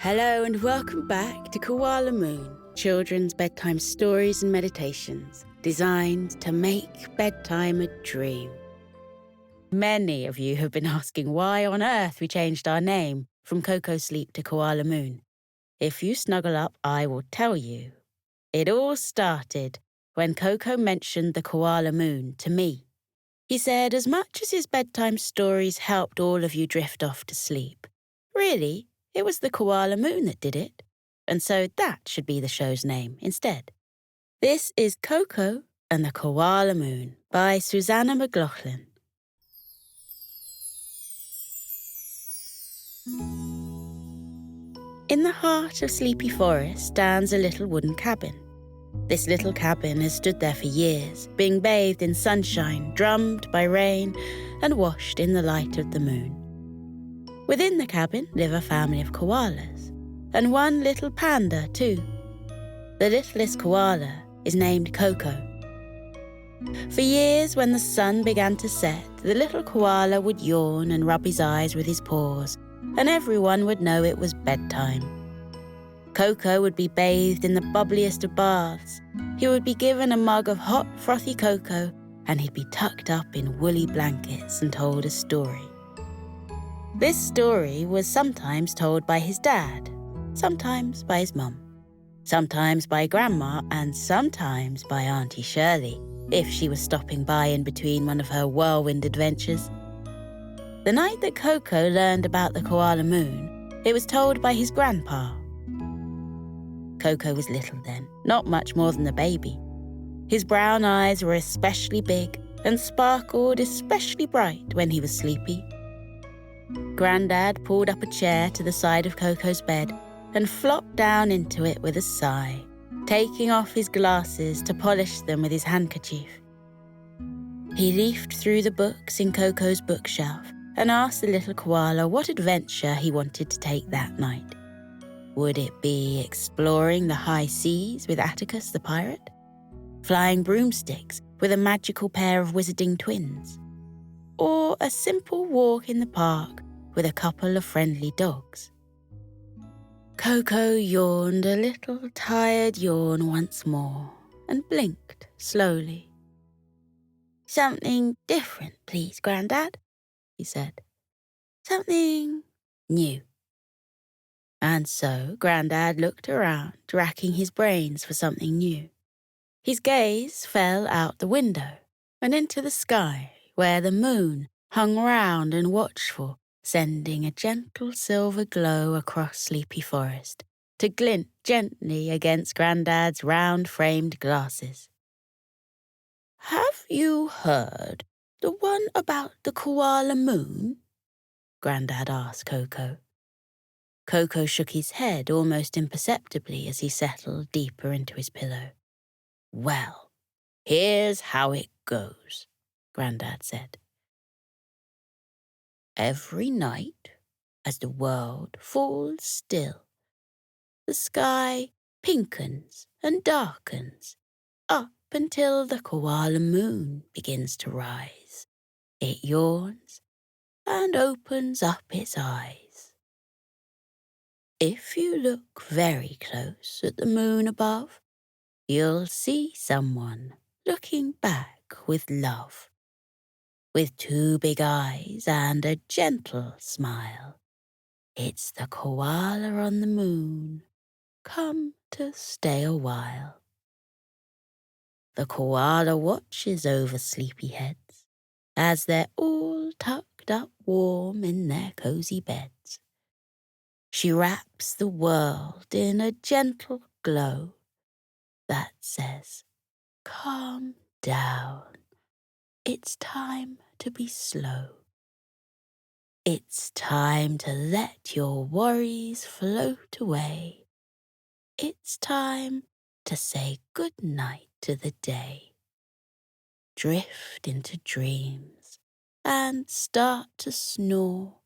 Hello and welcome back to Koala Moon, children's bedtime stories and meditations designed to make bedtime a dream. Many of you have been asking why on earth we changed our name from Koko Sleep to Koala Moon. If you snuggle up, I will tell you. It all started when Koko mentioned the Koala Moon to me. He said as much as his bedtime stories helped all of you drift off to sleep, really, it was the Koala Moon that did it, and so that should be the show's name instead. This is Koko and the Koala Moon by Susanna McLaughlin. In the heart of Sleepy Forest stands a little wooden cabin. This little cabin has stood there for years, being bathed in sunshine, drummed by rain, and washed in the light of the moon. Within the cabin live a family of koalas, and one little panda too. The littlest koala is named Koko. For years, when the sun began to set, the little koala would yawn and rub his eyes with his paws, and everyone would know it was bedtime. Koko would be bathed in the bubbliest of baths. He would be given a mug of hot, frothy cocoa, and he'd be tucked up in woolly blankets and told a story. This story was sometimes told by his dad, sometimes by his mum, sometimes by Grandma, and sometimes by Auntie Shirley, if she was stopping by in between one of her whirlwind adventures. The night that Koko learned about the Koala Moon, it was told by his grandpa. Koko was little then, not much more than a baby. His brown eyes were especially big and sparkled especially bright when he was sleepy. Grandad pulled up a chair to the side of Koko's bed and flopped down into it with a sigh, taking off his glasses to polish them with his handkerchief. He leafed through the books in Koko's bookshelf and asked the little koala what adventure he wanted to take that night. Would it be exploring the high seas with Atticus the pirate? Flying broomsticks with a magical pair of wizarding twins? Or a simple walk in the park with a couple of friendly dogs? Koko yawned a little tired yawn once more and blinked slowly. "Something different, please, Grandad," he said. "Something new." And so Grandad looked around, racking his brains for something new. His gaze fell out the window and into the sky, where the moon hung round and watchful, sending a gentle silver glow across Sleepy Forest to glint gently against Grandad's round-framed glasses. "Have you heard the one about the Koala Moon?" Grandad asked Koko. Koko shook his head almost imperceptibly as he settled deeper into his pillow. "Well, here's how it goes," Grandad said. "Every night, as the world falls still, the sky pinkens and darkens up until the Koala Moon begins to rise. It yawns and opens up its eyes. If you look very close at the moon above, you'll see someone looking back with love, with two big eyes and a gentle smile. It's the koala on the moon, come to stay a while. The koala watches over sleepy heads as they're all tucked up warm in their cozy beds. She wraps the world in a gentle glow that says, 'Calm down. It's time to be slow. It's time to let your worries float away. It's time to say goodnight to the day. Drift into dreams and start to snore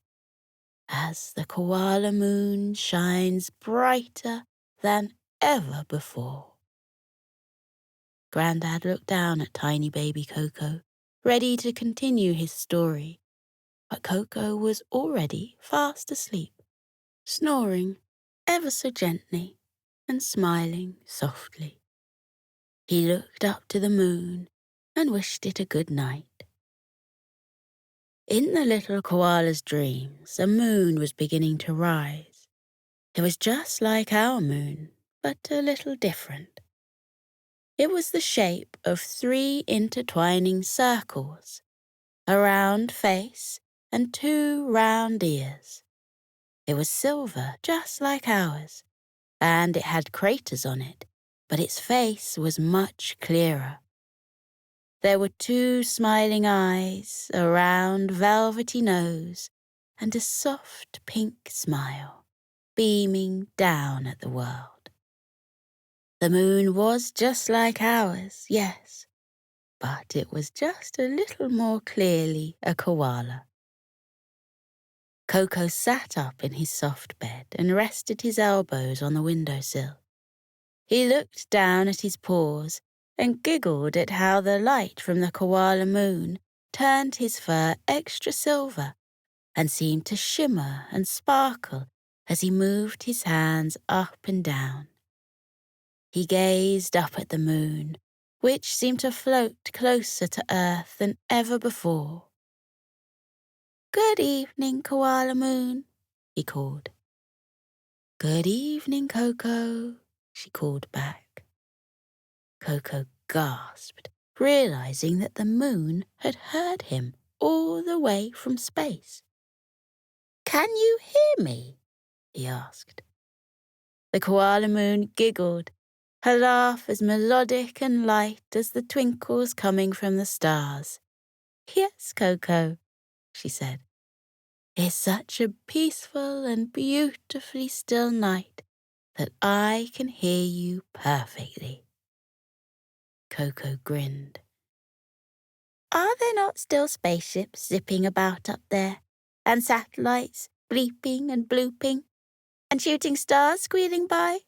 as the Koala Moon shines brighter than ever before.'" Grandad looked down at tiny baby Koko, ready to continue his story, but Koko was already fast asleep, snoring ever so gently and smiling softly. He looked up to the moon and wished it a good night. In the little koala's dreams, a moon was beginning to rise. It was just like our moon, but a little different. It was the shape of 3 intertwining circles, a round face and 2 round ears. It was silver, just like ours, and it had craters on it, but its face was much clearer. There were 2 smiling eyes, a round velvety nose, and a soft pink smile, beaming down at the world. The moon was just like ours, yes, but it was just a little more clearly a koala. Koko sat up in his soft bed and rested his elbows on the windowsill. He looked down at his paws and giggled at how the light from the koala moon turned his fur extra silver and seemed to shimmer and sparkle as he moved his hands up and down. He gazed up at the moon, which seemed to float closer to Earth than ever before. "Good evening, Koala Moon," he called. "Good evening, Koko," she called back. Koko gasped, realizing that the moon had heard him all the way from space. "Can you hear me?" he asked. The koala moon giggled, her laugh as melodic and light as the twinkles coming from the stars. "Yes, Koko," she said. "It's such a peaceful and beautifully still night that I can hear you perfectly." Koko grinned. "Are there not still spaceships zipping about up there, and satellites bleeping and blooping, and shooting stars squealing by?"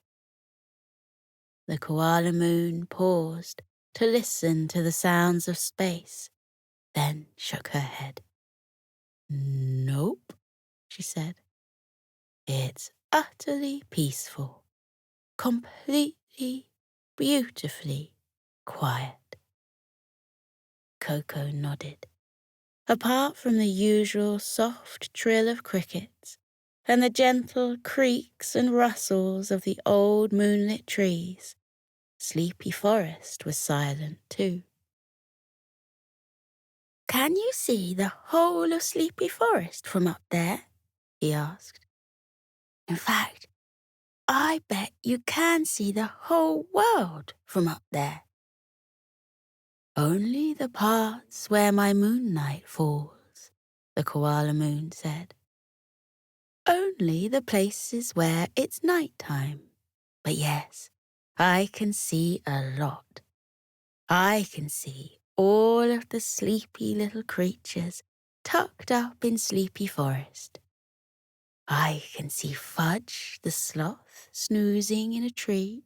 The koala moon paused to listen to the sounds of space, then shook her head. "Nope," she said. "It's utterly peaceful, completely, beautifully quiet." Koko nodded. Apart from the usual soft trill of crickets and the gentle creaks and rustles of the old moonlit trees, Sleepy Forest was silent too. "Can you see the whole of Sleepy Forest from up there?" he asked. "In fact, I bet you can see the whole world from up there." "Only the parts where my moonlight falls," the koala moon said. "Only the places where it's night time. But yes, I can see a lot. I can see all of the sleepy little creatures tucked up in Sleepy Forest. I can see Fudge the sloth snoozing in a tree,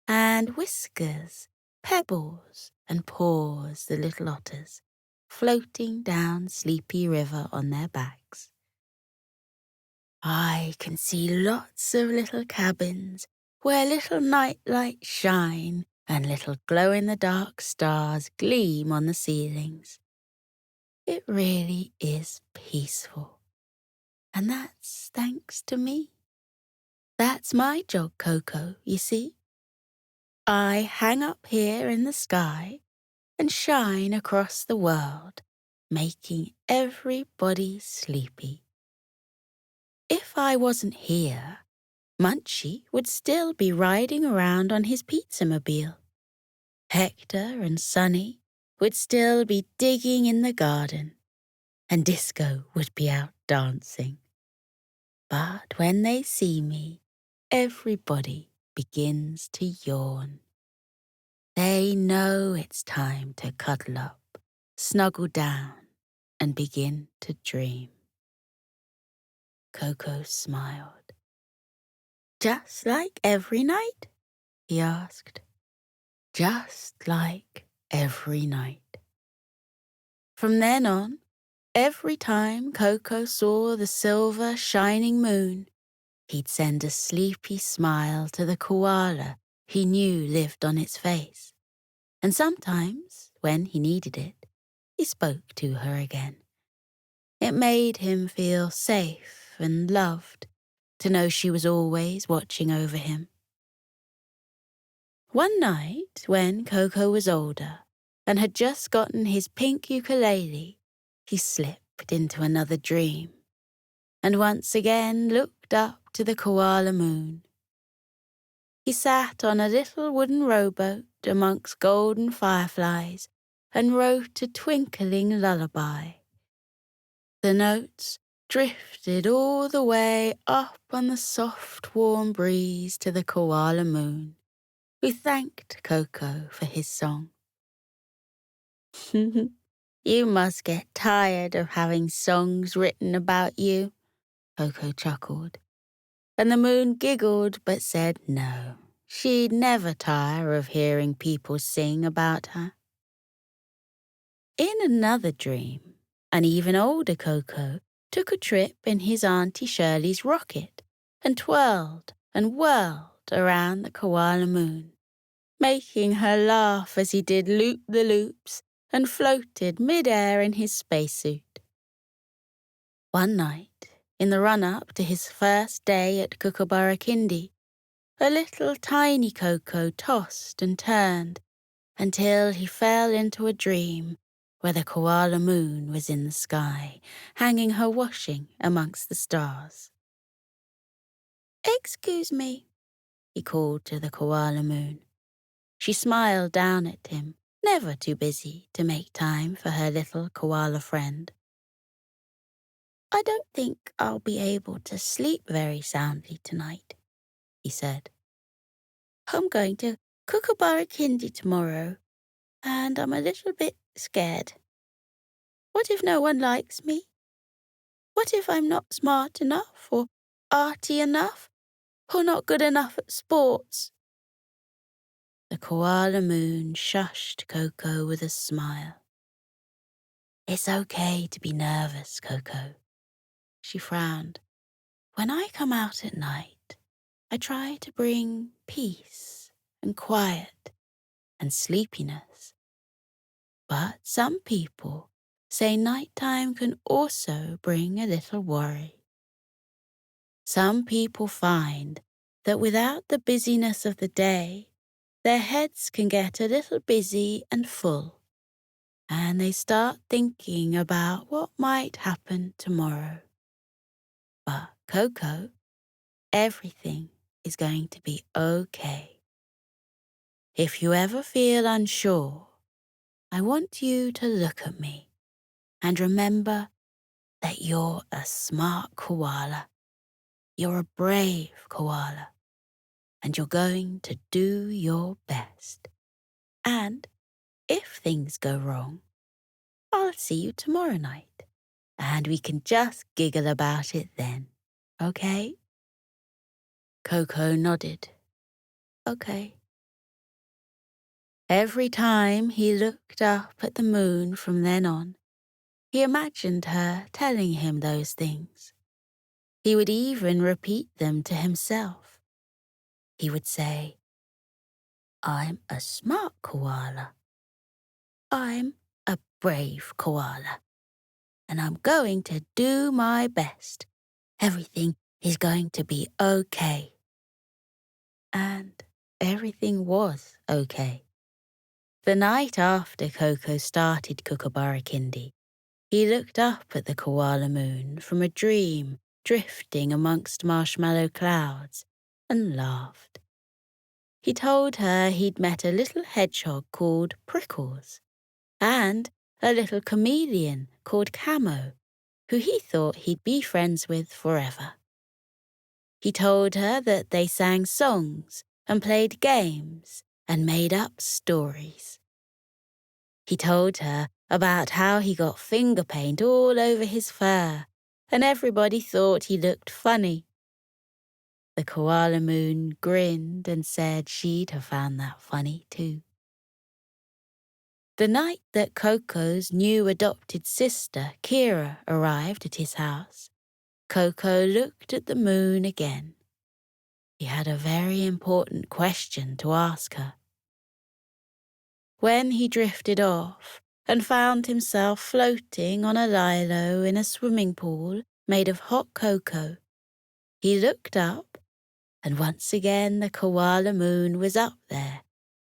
and Whiskers, Pebbles, and Paws the little otters floating down Sleepy River on their backs. I can see lots of little cabins where little night lights shine and little glow-in-the-dark stars gleam on the ceilings. It really is peaceful. And that's thanks to me. That's my job, Koko, you see. I hang up here in the sky and shine across the world, making everybody sleepy. If I wasn't here, Munchie would still be riding around on his pizza-mobile. Hector and Sunny would still be digging in the garden, and Disco would be out dancing. But when they see me, everybody begins to yawn. They know it's time to cuddle up, snuggle down, and begin to dream. Koko smiled. "Just like every night?" he asked. "Just like every night." From then on, every time Koko saw the silver shining moon, he'd send a sleepy smile to the koala he knew lived on its face. And sometimes, when he needed it, he spoke to her again. It made him feel safe and loved to know she was always watching over him. One night, when Koko was older and had just gotten his pink ukulele, he slipped into another dream and once again looked up to the koala moon. He sat on a little wooden rowboat amongst golden fireflies and wrote a twinkling lullaby. The notes drifted all the way up on the soft, warm breeze to the koala moon, who thanked Koko for his song. You must get tired of having songs written about you, Koko chuckled. And the moon giggled but said no, she'd never tire of hearing people sing about her. In another dream, an even older Koko took a trip in his Auntie Shirley's rocket and twirled and whirled around the koala moon, making her laugh as he did loop-the-loops and floated mid-air in his spacesuit. One night, in the run-up to his first day at Kookaburra Kindy, a little tiny Koko tossed and turned until he fell into a dream where the koala moon was in the sky, hanging her washing amongst the stars. "Excuse me," he called to the koala moon. She smiled down at him, never too busy to make time for her little koala friend. "I don't think I'll be able to sleep very soundly tonight," he said. "I'm going to Kookaburra Kindy tomorrow, and I'm a little bit scared. What if no one likes me? What if I'm not smart enough, or arty enough, or not good enough at sports?" The koala moon shushed Koko with a smile. "It's okay to be nervous, Koko." She frowned. "When I come out at night, I try to bring peace and quiet and sleepiness. But some people say nighttime can also bring a little worry. Some people find that without the busyness of the day, their heads can get a little busy and full, and they start thinking about what might happen tomorrow. But Koko, everything is going to be okay. If you ever feel unsure, I want you to look at me and remember that you're a smart koala. You're a brave koala, and you're going to do your best. And if things go wrong, I'll see you tomorrow night, and we can just giggle about it then, okay?" Koko nodded. "Okay." Every time he looked up at the moon from then on, he imagined her telling him those things. He would even repeat them to himself. He would say, "I'm a smart koala. I'm a brave koala. And I'm going to do my best. Everything is going to be okay." And everything was okay. The night after Koko started Kookaburra Kindy, he looked up at the koala moon from a dream drifting amongst marshmallow clouds and laughed. He told her he'd met a little hedgehog called Prickles and a little chameleon called Camo, who he thought he'd be friends with forever. He told her that they sang songs and played games and made up stories. He told her about how he got finger paint all over his fur and everybody thought he looked funny. The koala moon grinned and said she'd have found that funny too. The night that Koko's new adopted sister, Kira, arrived at his house, Koko looked at the moon again He had a very important question to ask her. When he drifted off and found himself floating on a lilo in a swimming pool made of hot cocoa, he looked up, and once again the koala moon was up there,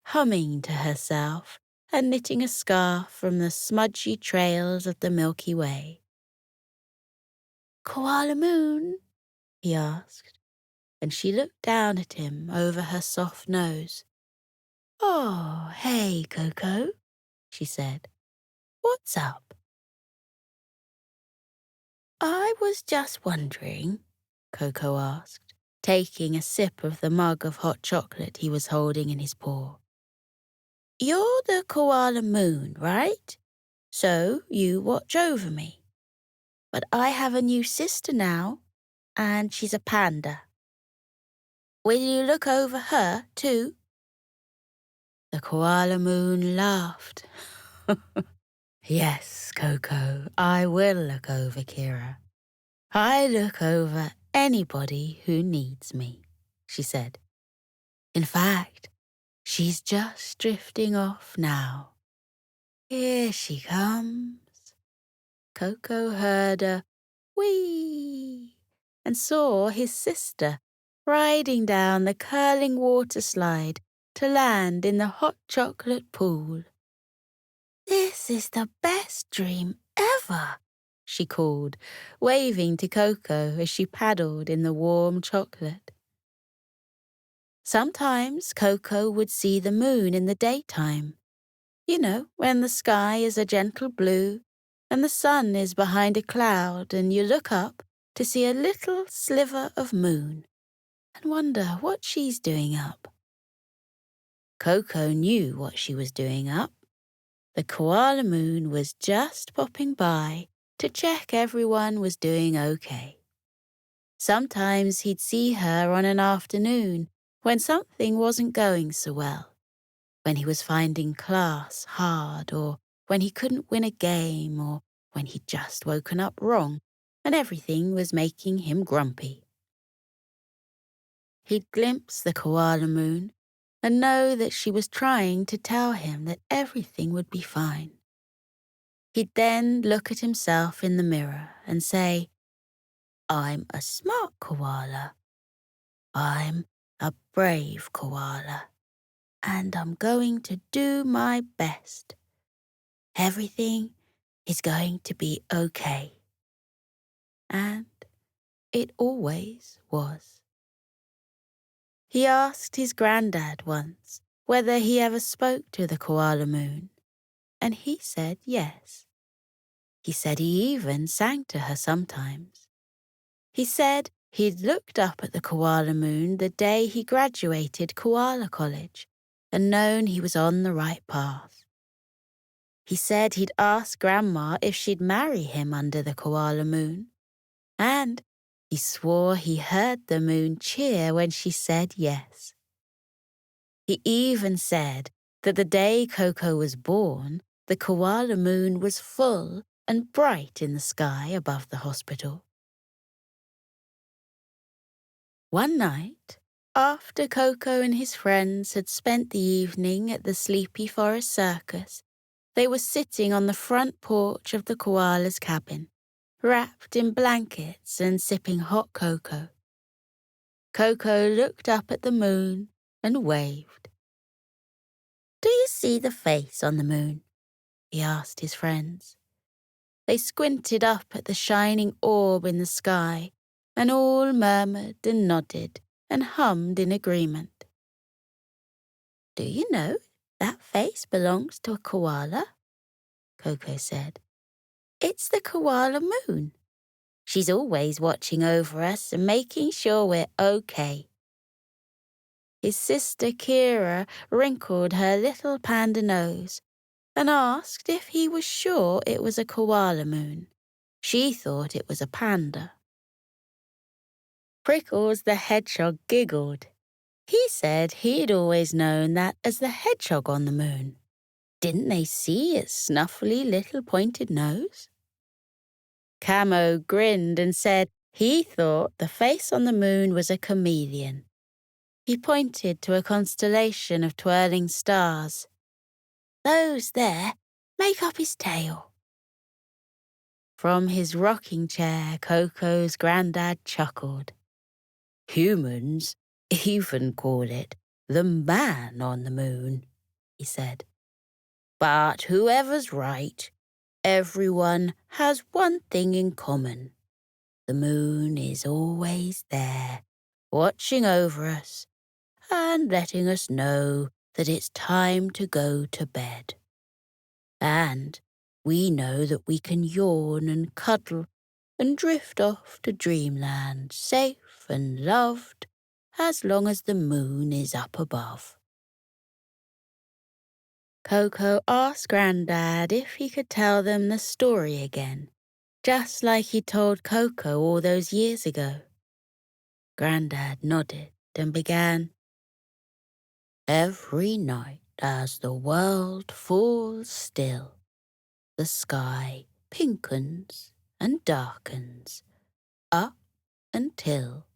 humming to herself and knitting a scarf from the smudgy trails of the Milky Way. "Koala Moon?" he asked, and she looked down at him over her soft nose. "Oh, hey, Koko," she said. "What's up?" "I was just wondering," Koko asked, taking a sip of the mug of hot chocolate he was holding in his paw. "You're the Koala Moon, right? So you watch over me. But I have a new sister now, and she's a panda. Will you look over her, too?" The Koala Moon laughed. "Yes, Koko, I will look over Kira. I look over anybody who needs me," she said. "In fact, she's just drifting off now. Here she comes." Koko heard a whee and saw his sister riding down the curling water slide to land in the hot chocolate pool. "This is the best dream ever," she called, waving to Koko as she paddled in the warm chocolate. Sometimes Koko would see the moon in the daytime. You know, when the sky is a gentle blue and the sun is behind a cloud and you look up to see a little sliver of moon and wonder what she's doing up. Koko knew what she was doing up. The koala moon was just popping by to check everyone was doing okay. Sometimes he'd see her on an afternoon when something wasn't going so well, when he was finding class hard, or when he couldn't win a game, or when he'd just woken up wrong and everything was making him grumpy. He'd glimpse the koala moon and know that she was trying to tell him that everything would be fine. He'd then look at himself in the mirror and say, "I'm a smart koala. I'm a brave koala. And I'm going to do my best. Everything is going to be okay." And it always was. He asked his Grandad once whether he ever spoke to the koala moon, and he said yes. He said he even sang to her sometimes. He said he'd looked up at the koala moon the day he graduated Koala College and known he was on the right path. He said he'd asked Grandma if she'd marry him under the koala moon, and he swore he heard the moon cheer when she said yes. He even said that the day Koko was born, the koala moon was full and bright in the sky above the hospital. One night, after Koko and his friends had spent the evening at the Sleepy Forest Circus, they were sitting on the front porch of the koala's cabin, wrapped in blankets and sipping hot cocoa. Koko looked up at the moon and waved. "Do you see the face on the moon?" he asked his friends. They squinted up at the shining orb in the sky and all murmured and nodded and hummed in agreement. "Do you know that face belongs to a koala?" Koko said. "It's the koala moon. She's always watching over us and making sure we're okay." His sister Kira wrinkled her little panda nose and asked if he was sure it was a koala moon. She thought it was a panda. Prickles the hedgehog giggled. He said he'd always known that as the hedgehog on the moon. Didn't they see its snuffly little pointed nose? Camo grinned and said he thought the face on the moon was a chameleon. He pointed to a constellation of twirling stars. Those there make up his tail. From his rocking chair, Coco's Grandad chuckled. Humans even call it the man on the moon, he said. But whoever's right, everyone has one thing in common. The moon is always there, watching over us and letting us know that it's time to go to bed. And we know that we can yawn and cuddle and drift off to dreamland, safe and loved, as long as the moon is up above. Coco asked Grandad if he could tell them the story again, just like he told Coco all those years ago. Grandad nodded and began. Every night as the world falls still, the sky pinkens and darkens up until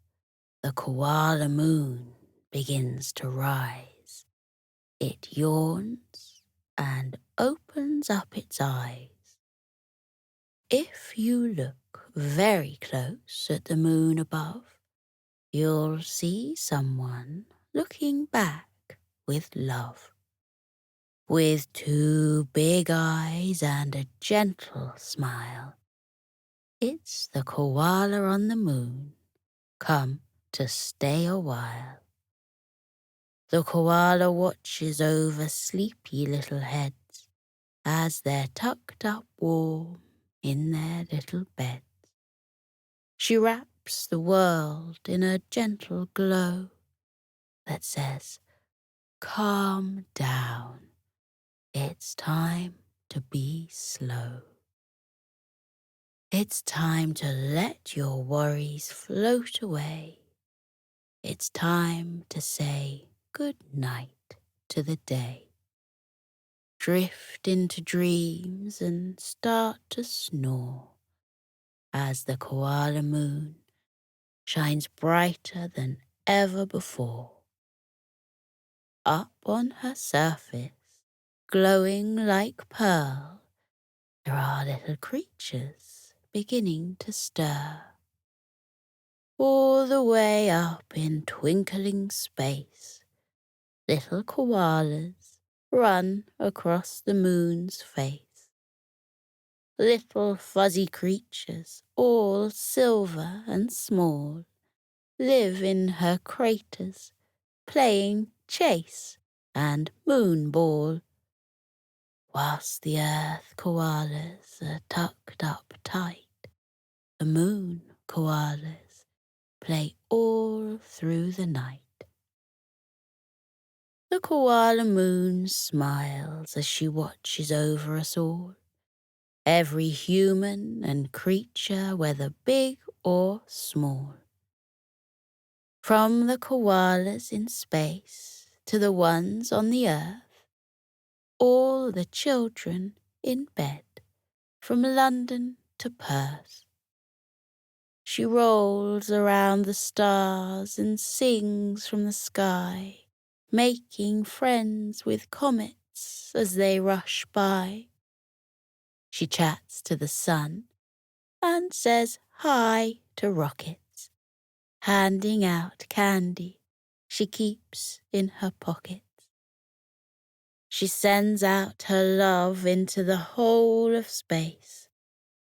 the koala moon begins to rise. It yawns and opens up its eyes. If you look very close at the moon above, you'll see someone looking back with love. With two big eyes and a gentle smile. It's the koala on the moon, come to stay a while. The koala watches over sleepy little heads as they're tucked up warm in their little beds. She wraps the world in a gentle glow that says, calm down, it's time to be slow. It's time to let your worries float away. It's time to say good night to the day. Drift into dreams and start to snore as the koala moon shines brighter than ever before. Up on her surface, glowing like pearl, there are little creatures beginning to stir. All the way up in twinkling space, little koalas run across the moon's face. Little fuzzy creatures, all silver and small, live in her craters, playing chase and moonball. Whilst the earth koalas are tucked up tight, the moon koalas play all through the night. The koala moon smiles as she watches over us all, every human and creature, whether big or small. From the koalas in space to the ones on the earth, all the children in bed, from London to Perth. She rolls around the stars and sings from the sky, making friends with comets as they rush by. She chats to the sun and says hi to rockets, handing out candy she keeps in her pockets. She sends out her love into the whole of space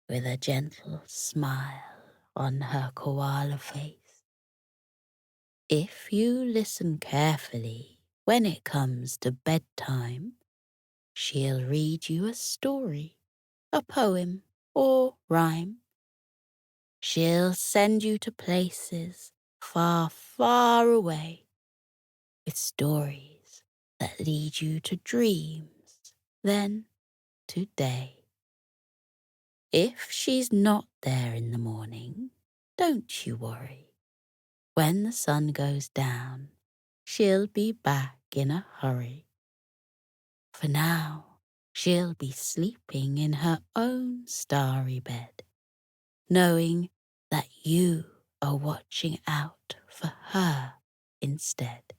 with a gentle smile on her koala face. If you listen carefully when it comes to bedtime, she'll read you a story, a poem, or rhyme. She'll send you to places far, far away with stories that lead you to dreams, then to day. If she's not there in the morning, don't you worry. When the sun goes down, she'll be back in a hurry. For now, she'll be sleeping in her own starry bed, knowing that you are watching out for her instead.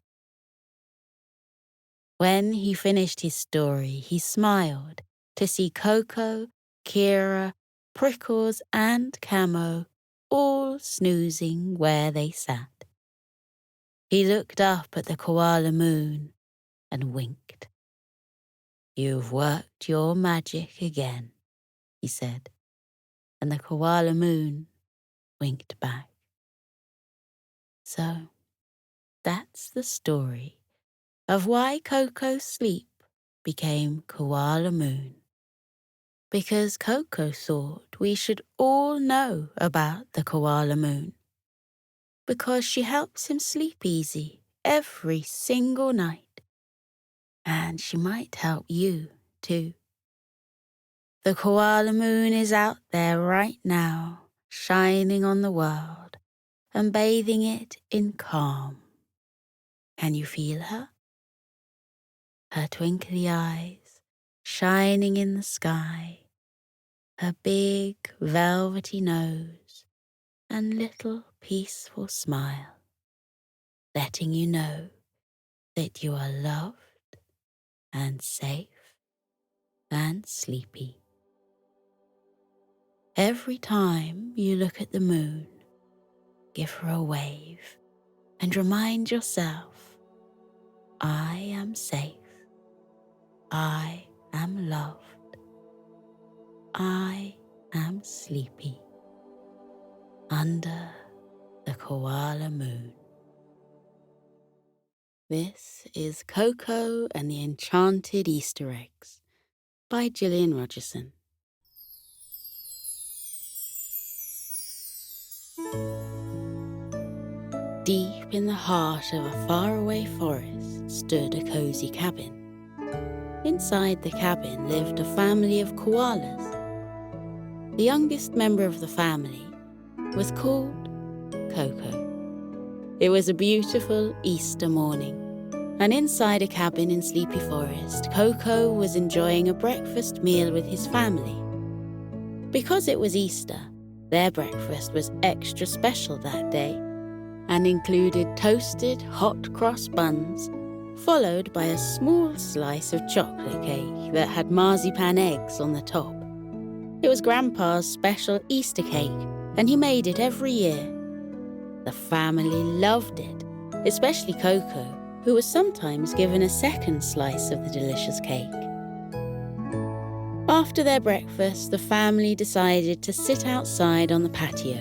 When he finished his story, he smiled to see Koko, Kira, Prickles, and Camo all snoozing where they sat. He looked up at the koala moon and winked. "You've worked your magic again," he said, and the koala moon winked back. So, that's the story of why Koko's sleep became Koala Moon. Because Koko thought we should all know about the Koala Moon. Because she helps him sleep easy every single night. And she might help you too. The Koala Moon is out there right now, shining on the world and bathing it in calm. Can you feel her? Her twinkly eyes shining in the sky, her big velvety nose and little peaceful smile, letting you know that you are loved and safe and sleepy. Every time you look at the moon, give her a wave and remind yourself, I am safe, I am loved, I am sleepy under the Koala Moon. This is Koko and the Enchanted Easter Eggs by Gillian Rogerson. Deep in the heart of a faraway forest stood a cozy cabin. Inside the cabin lived a family of koalas. The youngest member of the family was called Koko. It was a beautiful Easter morning, and inside a cabin in Sleepy Forest, Koko was enjoying a breakfast meal with his family. Because it was Easter, their breakfast was extra special that day and included toasted hot cross buns, followed by a small slice of chocolate cake that had marzipan eggs on the top. It was Grandpa's special Easter cake, and he made it every year. The family loved it, especially Koko, who was sometimes given a second slice of the delicious cake. After their breakfast, the family decided to sit outside on the patio.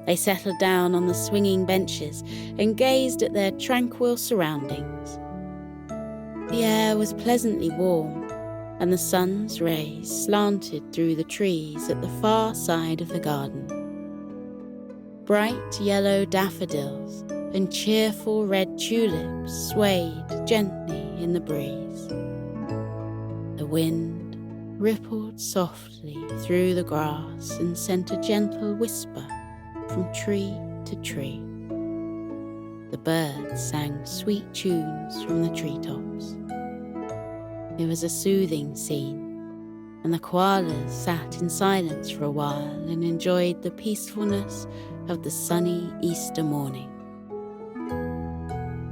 They settled down on the swinging benches and gazed at their tranquil surroundings. The air was pleasantly warm, and the sun's rays slanted through the trees at the far side of the garden. Bright yellow daffodils and cheerful red tulips swayed gently in the breeze. The wind rippled softly through the grass and sent a gentle whisper from tree to tree. The birds sang sweet tunes from the treetops. It was a soothing scene, and the koalas sat in silence for a while and enjoyed the peacefulness of the sunny Easter morning.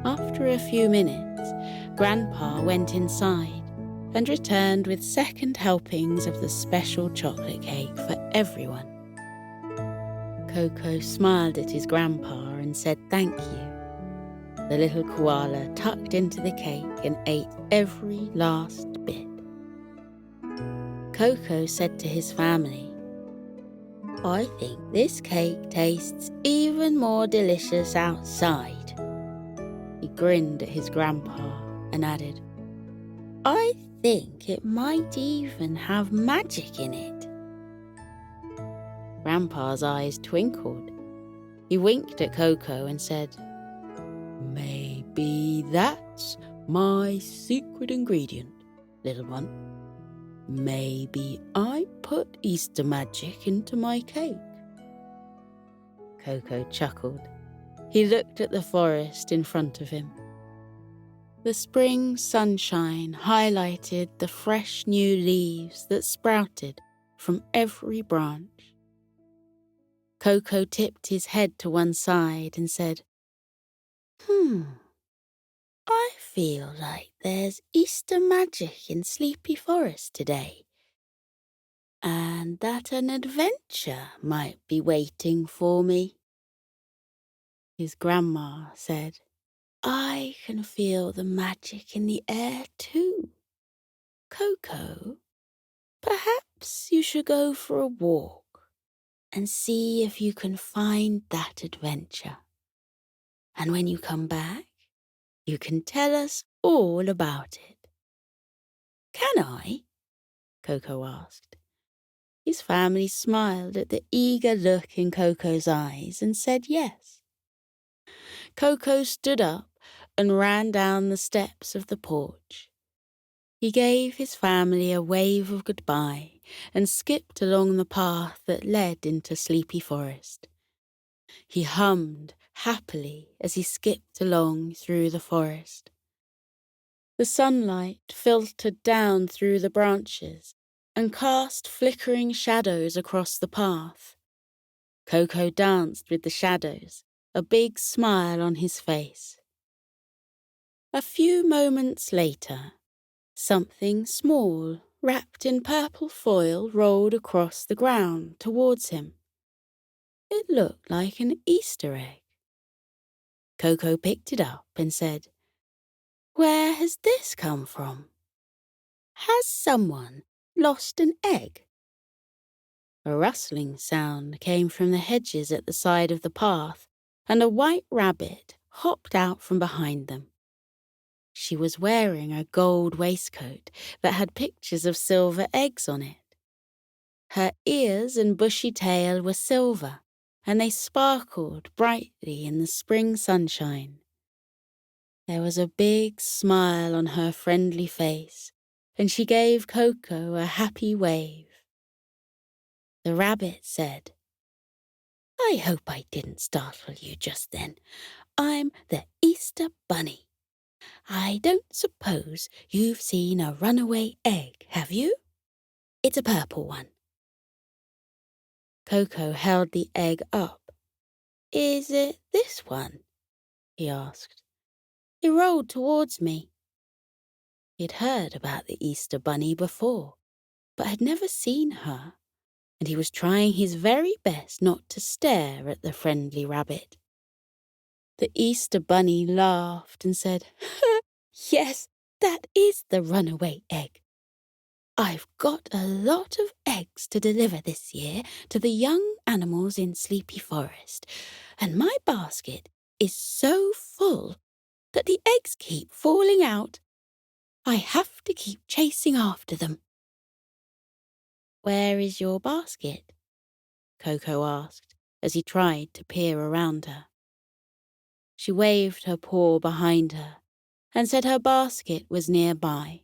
After a few minutes, Grandpa went inside and returned with second helpings of the special chocolate cake for everyone. Koko smiled at his grandpa and said thank you. The little koala tucked into the cake and ate every last bit. Koko said to his family, I think this cake tastes even more delicious outside. He grinned at his grandpa and added, I think it might even have magic in it. Grandpa's eyes twinkled. He winked at Koko and said, Maybe that's my secret ingredient, little one. Maybe I put Easter magic into my cake. Koko chuckled. He looked at the forest in front of him. The spring sunshine highlighted the fresh new leaves that sprouted from every branch. Koko tipped his head to one side and said, I feel like there's Easter magic in Sleepy Forest today, and that an adventure might be waiting for me. His grandma said, I can feel the magic in the air too. Koko, perhaps you should go for a walk and see if you can find that adventure. And when you come back, you can tell us all about it. Can I? Koko asked. His family smiled at the eager look in Koko's eyes and said yes. Koko stood up and ran down the steps of the porch. He gave his family a wave of goodbye and skipped along the path that led into Sleepy Forest. He hummed happily as he skipped along through the forest. The sunlight filtered down through the branches and cast flickering shadows across the path. Koko danced with the shadows, a big smile on his face. A few moments later, something small, wrapped in purple foil, rolled across the ground towards him. It looked like an Easter egg. Koko picked it up and said, Where has this come from? Has someone lost an egg? A rustling sound came from the hedges at the side of the path, and a white rabbit hopped out from behind them. She was wearing a gold waistcoat that had pictures of silver eggs on it. Her ears and bushy tail were silver, and they sparkled brightly in the spring sunshine. There was a big smile on her friendly face, and she gave Koko a happy wave. The rabbit said, I hope I didn't startle you just then. I'm the Easter Bunny. I don't suppose you've seen a runaway egg, have you? It's a purple one. Koko held the egg up. Is it this one? He asked. It rolled towards me. He'd heard about the Easter Bunny before, but had never seen her, and he was trying his very best not to stare at the friendly rabbit. The Easter Bunny laughed and said, Yes, that is the runaway egg. I've got a lot of eggs to deliver this year to the young animals in Sleepy Forest, and my basket is so full that the eggs keep falling out. I have to keep chasing after them. Where is your basket? Koko asked as he tried to peer around her. She waved her paw behind her and said her basket was nearby.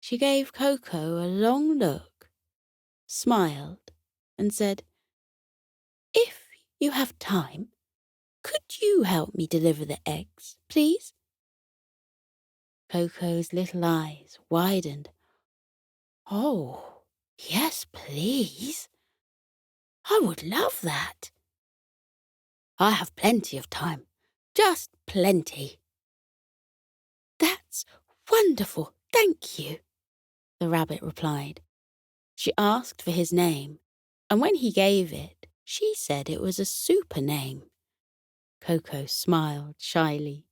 She gave Koko a long look, smiled, and said, If you have time, could you help me deliver the eggs, please? Koko's little eyes widened. Oh, yes, please. I would love that. I have plenty of time, just plenty. That's wonderful, thank you, the rabbit replied. She asked for his name, and when he gave it, she said it was a super name. Koko smiled shyly.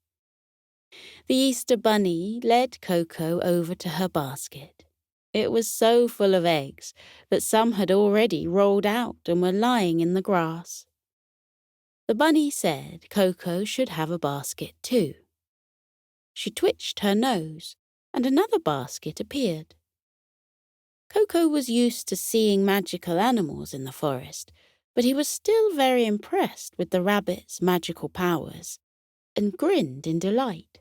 The Easter Bunny led Koko over to her basket. It was so full of eggs that some had already rolled out and were lying in the grass. The bunny said Koko should have a basket too. She twitched her nose, and another basket appeared. Koko was used to seeing magical animals in the forest, but he was still very impressed with the rabbit's magical powers and grinned in delight.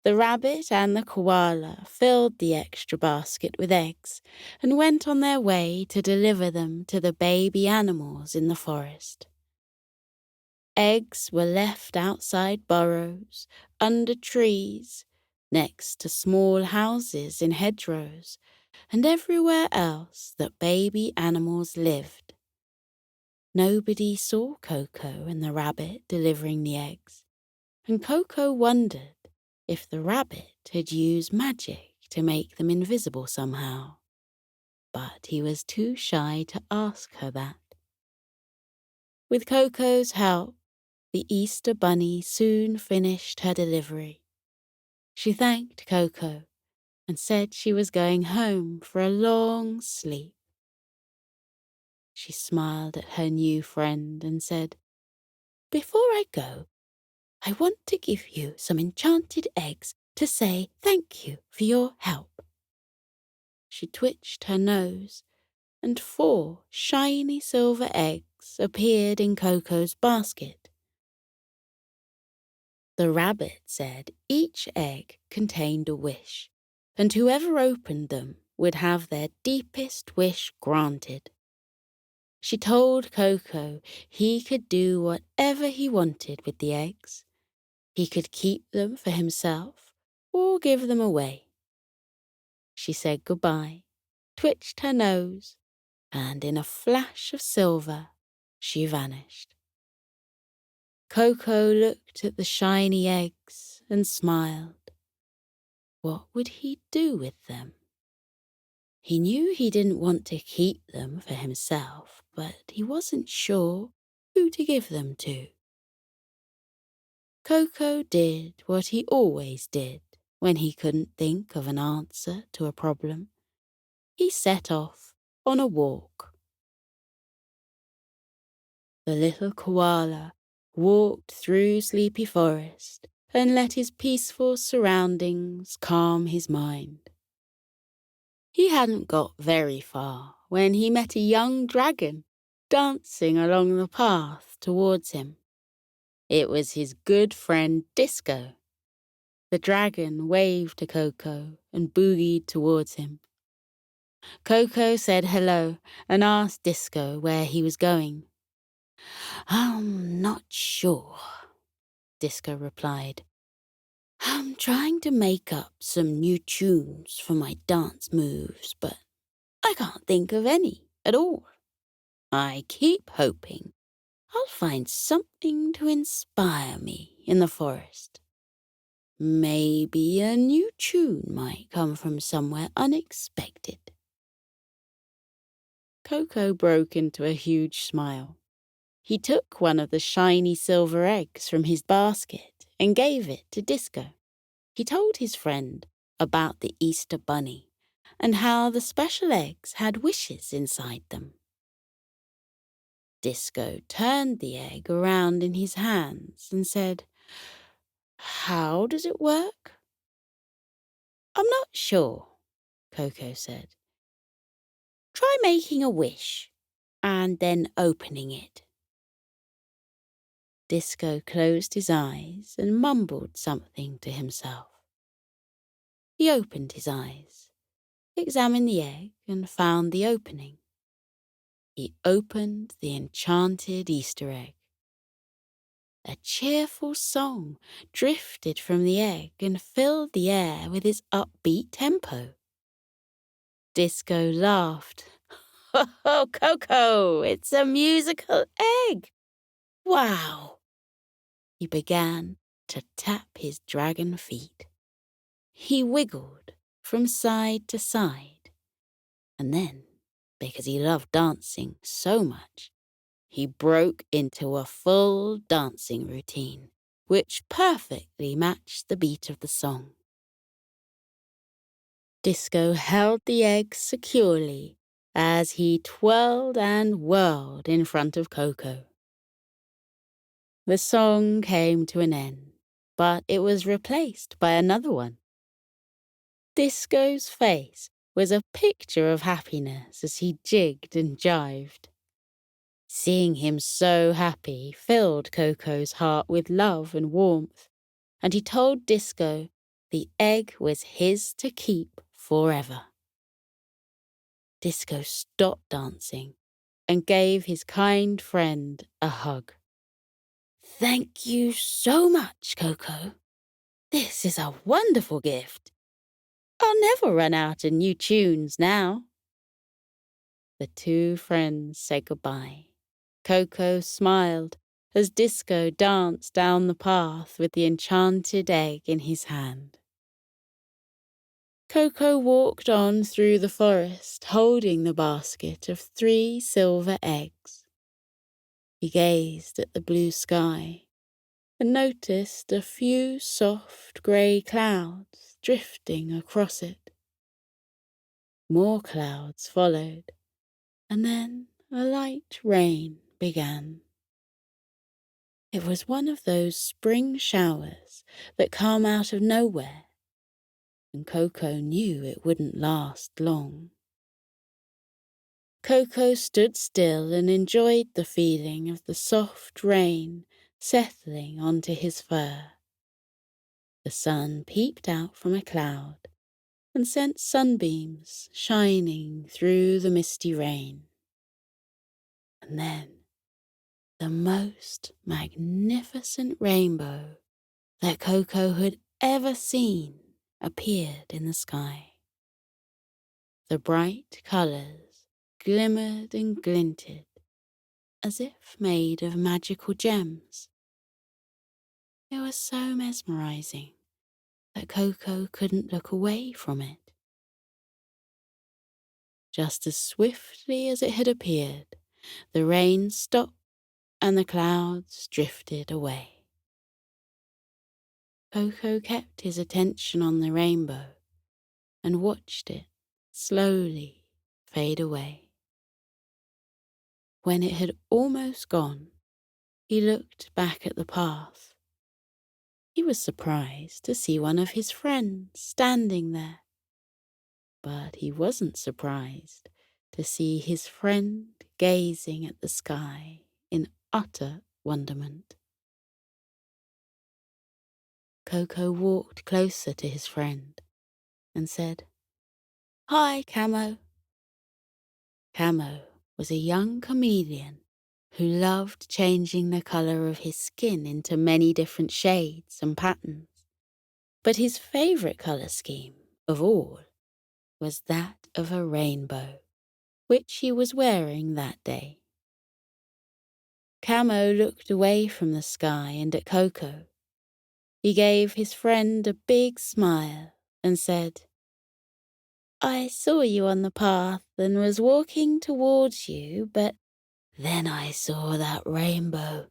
The rabbit and the koala filled the extra basket with eggs and went on their way to deliver them to the baby animals in the forest. Eggs were left outside burrows, under trees, next to small houses in hedgerows, and everywhere else that baby animals lived. Nobody saw Koko and the rabbit delivering the eggs, and Koko wondered if the rabbit had used magic to make them invisible somehow. But he was too shy to ask her that. With Koko's help, the Easter Bunny soon finished her delivery. She thanked Koko and said she was going home for a long sleep. She smiled at her new friend and said, "Before I go, I want to give you some enchanted eggs to say thank you for your help." She twitched her nose, and 4 shiny silver eggs appeared in Koko's basket. The rabbit said each egg contained a wish, and whoever opened them would have their deepest wish granted. She told Koko he could do whatever he wanted with the eggs. He could keep them for himself or give them away. She said goodbye, twitched her nose, and in a flash of silver, she vanished. Koko looked at the shiny eggs and smiled. What would he do with them? He knew he didn't want to keep them for himself, but he wasn't sure who to give them to. Koko did what he always did when he couldn't think of an answer to a problem. He set off on a walk. The little koala walked through Sleepy Forest and let his peaceful surroundings calm his mind. He hadn't got very far when he met a young dragon dancing along the path towards him. It was his good friend Disco. The dragon waved to Koko and boogied towards him. Koko said hello and asked Disco where he was going. "I'm not sure," Disco replied. "I'm trying to make up some new tunes for my dance moves, but I can't think of any at all. I keep hoping I'll find something to inspire me in the forest. Maybe a new tune might come from somewhere unexpected." Koko broke into a huge smile. He took one of the shiny silver eggs from his basket and gave it to Disco. He told his friend about the Easter Bunny and how the special eggs had wishes inside them. Disco turned the egg around in his hands and said, "How does it work?" "I'm not sure," Koko said. "Try making a wish and then opening it." Disco closed his eyes and mumbled something to himself. He opened his eyes, examined the egg, and found the opening. He opened the enchanted Easter egg. A cheerful song drifted from the egg and filled the air with its upbeat tempo. Disco laughed. "Oh, Koko, it's a musical egg! Wow!" He began to tap his dragon feet. He wiggled from side to side, and then, because he loved dancing so much, he broke into a full dancing routine, which perfectly matched the beat of the song. Disco held the egg securely as he twirled and whirled in front of Koko. The song came to an end, but it was replaced by another one. Disco's face was a picture of happiness as he jigged and jived. Seeing him so happy filled Koko's heart with love and warmth, and he told Disco the egg was his to keep forever. Disco stopped dancing and gave his kind friend a hug. "Thank you so much, Koko. This is a wonderful gift. I'll never run out of new tunes now." The two friends said goodbye Koko smiled as Disco danced down the path with the enchanted egg in his hand. Koko walked on through the forest, holding the basket of 3 silver eggs. He gazed at the blue sky and noticed a few soft grey clouds drifting across it. More clouds followed, and then a light rain began. It was one of those spring showers that come out of nowhere, and Koko knew it wouldn't last long. Koko stood still and enjoyed the feeling of the soft rain settling onto his fur. The sun peeped out from a cloud and sent sunbeams shining through the misty rain. And then the most magnificent rainbow that Koko had ever seen appeared in the sky. The bright colours glimmered and glinted as if made of magical gems. It was so mesmerising that Koko couldn't look away from it. Just as swiftly as it had appeared, the rain stopped and the clouds drifted away. Koko kept his attention on the rainbow and watched it slowly fade away. When it had almost gone, he looked back at the path. He was surprised to see one of his friends standing there. But he wasn't surprised to see his friend gazing at the sky in utter wonderment. Koko walked closer to his friend and said, "Hi, Camo." Camo was a young chameleon who loved changing the colour of his skin into many different shades and patterns. But his favourite colour scheme of all was that of a rainbow, which he was wearing that day. Camo looked away from the sky and at Koko. He gave his friend a big smile and said, "I saw you on the path and was walking towards you, but then I saw that rainbow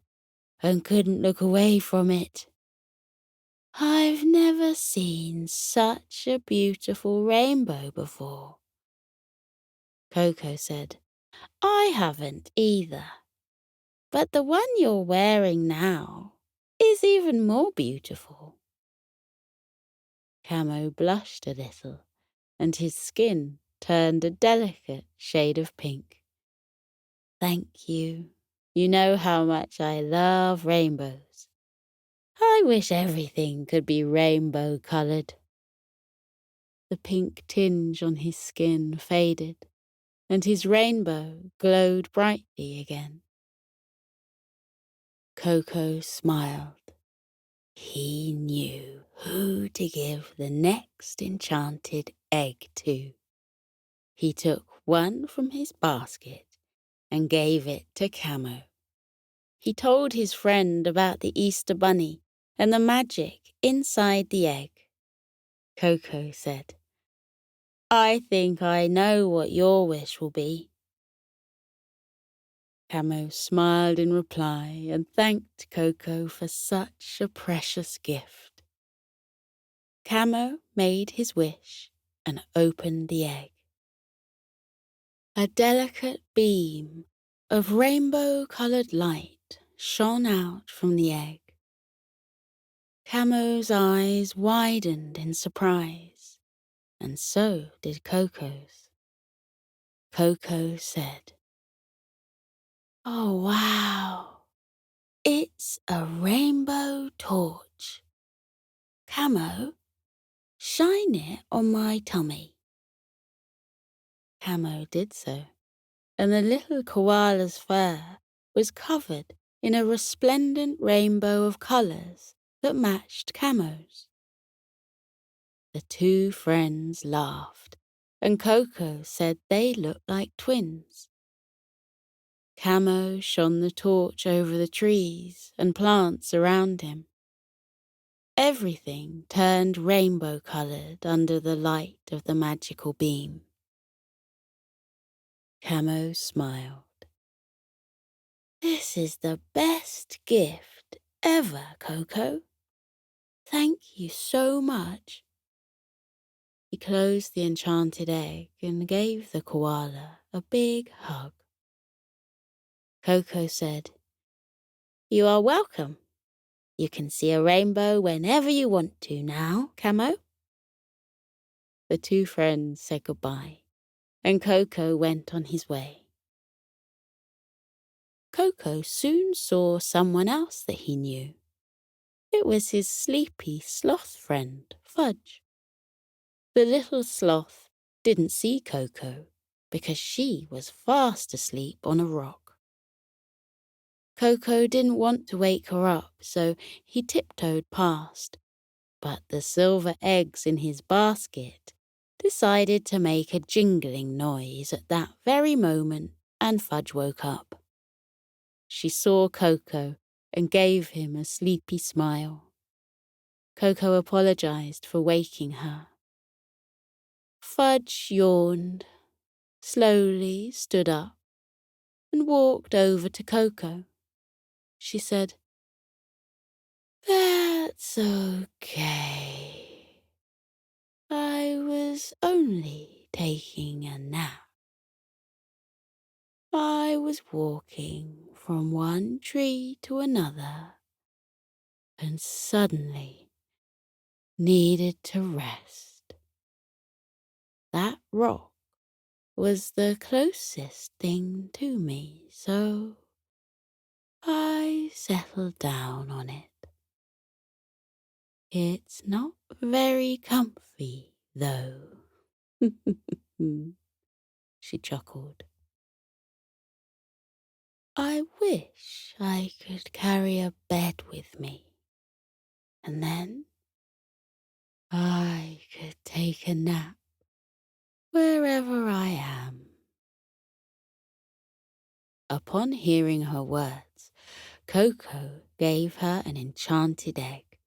and couldn't look away from it. I've never seen such a beautiful rainbow before." Koko said, "I haven't either. But the one you're wearing now is even more beautiful." Camo blushed a little, and his skin turned a delicate shade of pink. "Thank you. You know how much I love rainbows. I wish everything could be rainbow-coloured." The pink tinge on his skin faded, and his rainbow glowed brightly again. Koko smiled. He knew who to give the next enchanted egg to. He took one from his basket and gave it to Camo. He told his friend about the Easter Bunny and the magic inside the egg. Koko said, "I think I know what your wish will be." Camo smiled in reply and thanked Koko for such a precious gift. Camo made his wish and opened the egg. A delicate beam of rainbow-coloured light shone out from the egg. Camo's eyes widened in surprise, and so did Koko's. Koko said, "Oh, wow! It's a rainbow torch. Camo, shine it on my tummy." Camo did so, and the little koala's fur was covered in a resplendent rainbow of colours that matched Camo's. The two friends laughed, and Koko said they looked like twins. Camo shone the torch over the trees and plants around him. Everything turned rainbow-coloured under the light of the magical beam. Camo smiled. "This is the best gift ever, Koko. Thank you so much." He closed the enchanted egg and gave the koala a big hug. Koko said, "You are welcome. You can see a rainbow whenever you want to now, Camo." The two friends said goodbye, and Koko went on his way. Koko soon saw someone else that he knew. It was his sleepy sloth friend, Fudge. The little sloth didn't see Koko because she was fast asleep on a rock. Koko didn't want to wake her up, so he tiptoed past, but the silver eggs in his basket decided to make a jingling noise at that very moment, and Fudge woke up. She saw Koko and gave him a sleepy smile. Koko apologized for waking her. Fudge yawned, slowly stood up, and walked over to Koko. She said, "That's okay. I was only taking a nap. I was walking from one tree to another and suddenly needed to rest. That rock was the closest thing to me, so I settled down on it. It's not very comfy, though." She chuckled. "I wish I could carry a bed with me, and then I could take a nap wherever I am." Upon hearing her words, Koko gave her an enchanted egg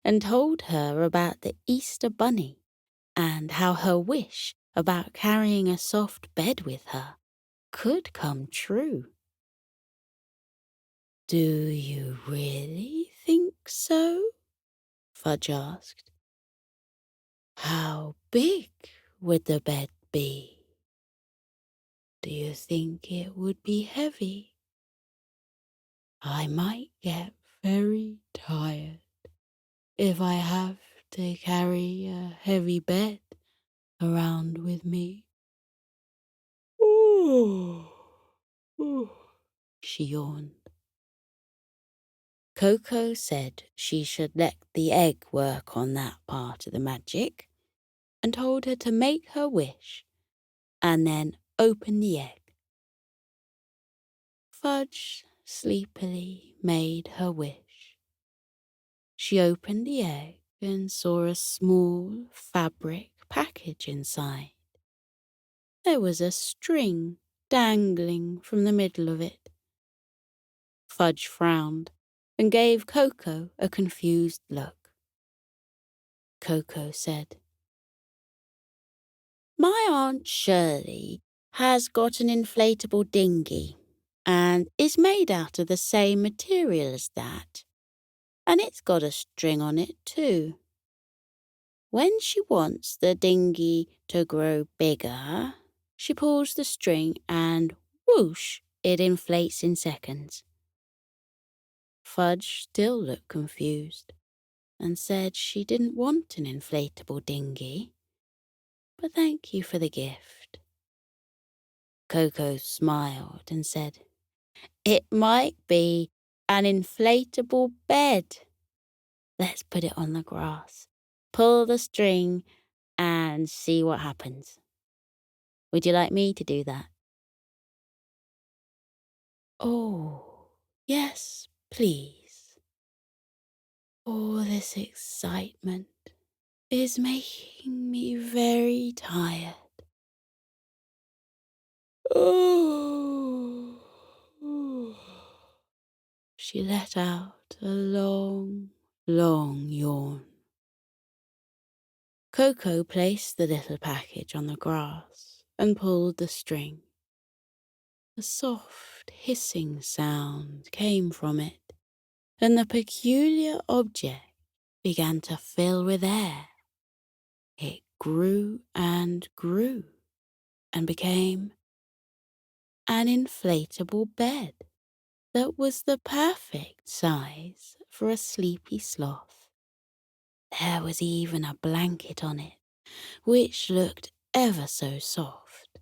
and told her about the Easter bunny and how her wish about carrying a soft bed with her could come true. "Do you really think so?" Fudge asked. "How big would the bed be? Do you think it would be heavy? I might get very tired if I have to carry a heavy bed around with me." "Ooh, ooh," she yawned. Koko said she should let the egg work on that part of the magic and told her to make her wish and then open the egg. Fudge sleepily made her wish. She opened the egg and saw a small fabric package inside. There was a string dangling from the middle of it. Fudge frowned and gave Koko a confused look. Koko said, "My Aunt Shirley has got an inflatable dinghy and is made out of the same material as that, and it's got a string on it too. When she wants the dinghy to grow bigger, she pulls the string and whoosh, it inflates in seconds." Fudge still looked confused and said she didn't want an inflatable dinghy, but thank you for the gift. Koko smiled and said, "It might be an inflatable bed. Let's put it on the grass, pull the string, and see what happens. Would you like me to do that?" "Oh, yes, please. All this excitement is making me very tired." "Oh, She let out a long, long yawn. Koko placed the little package on the grass and pulled the string. A soft hissing sound came from it, and the peculiar object began to fill with air. It grew and grew and became an inflatable bed that was the perfect size for a sleepy sloth. There was even a blanket on it, which looked ever so soft.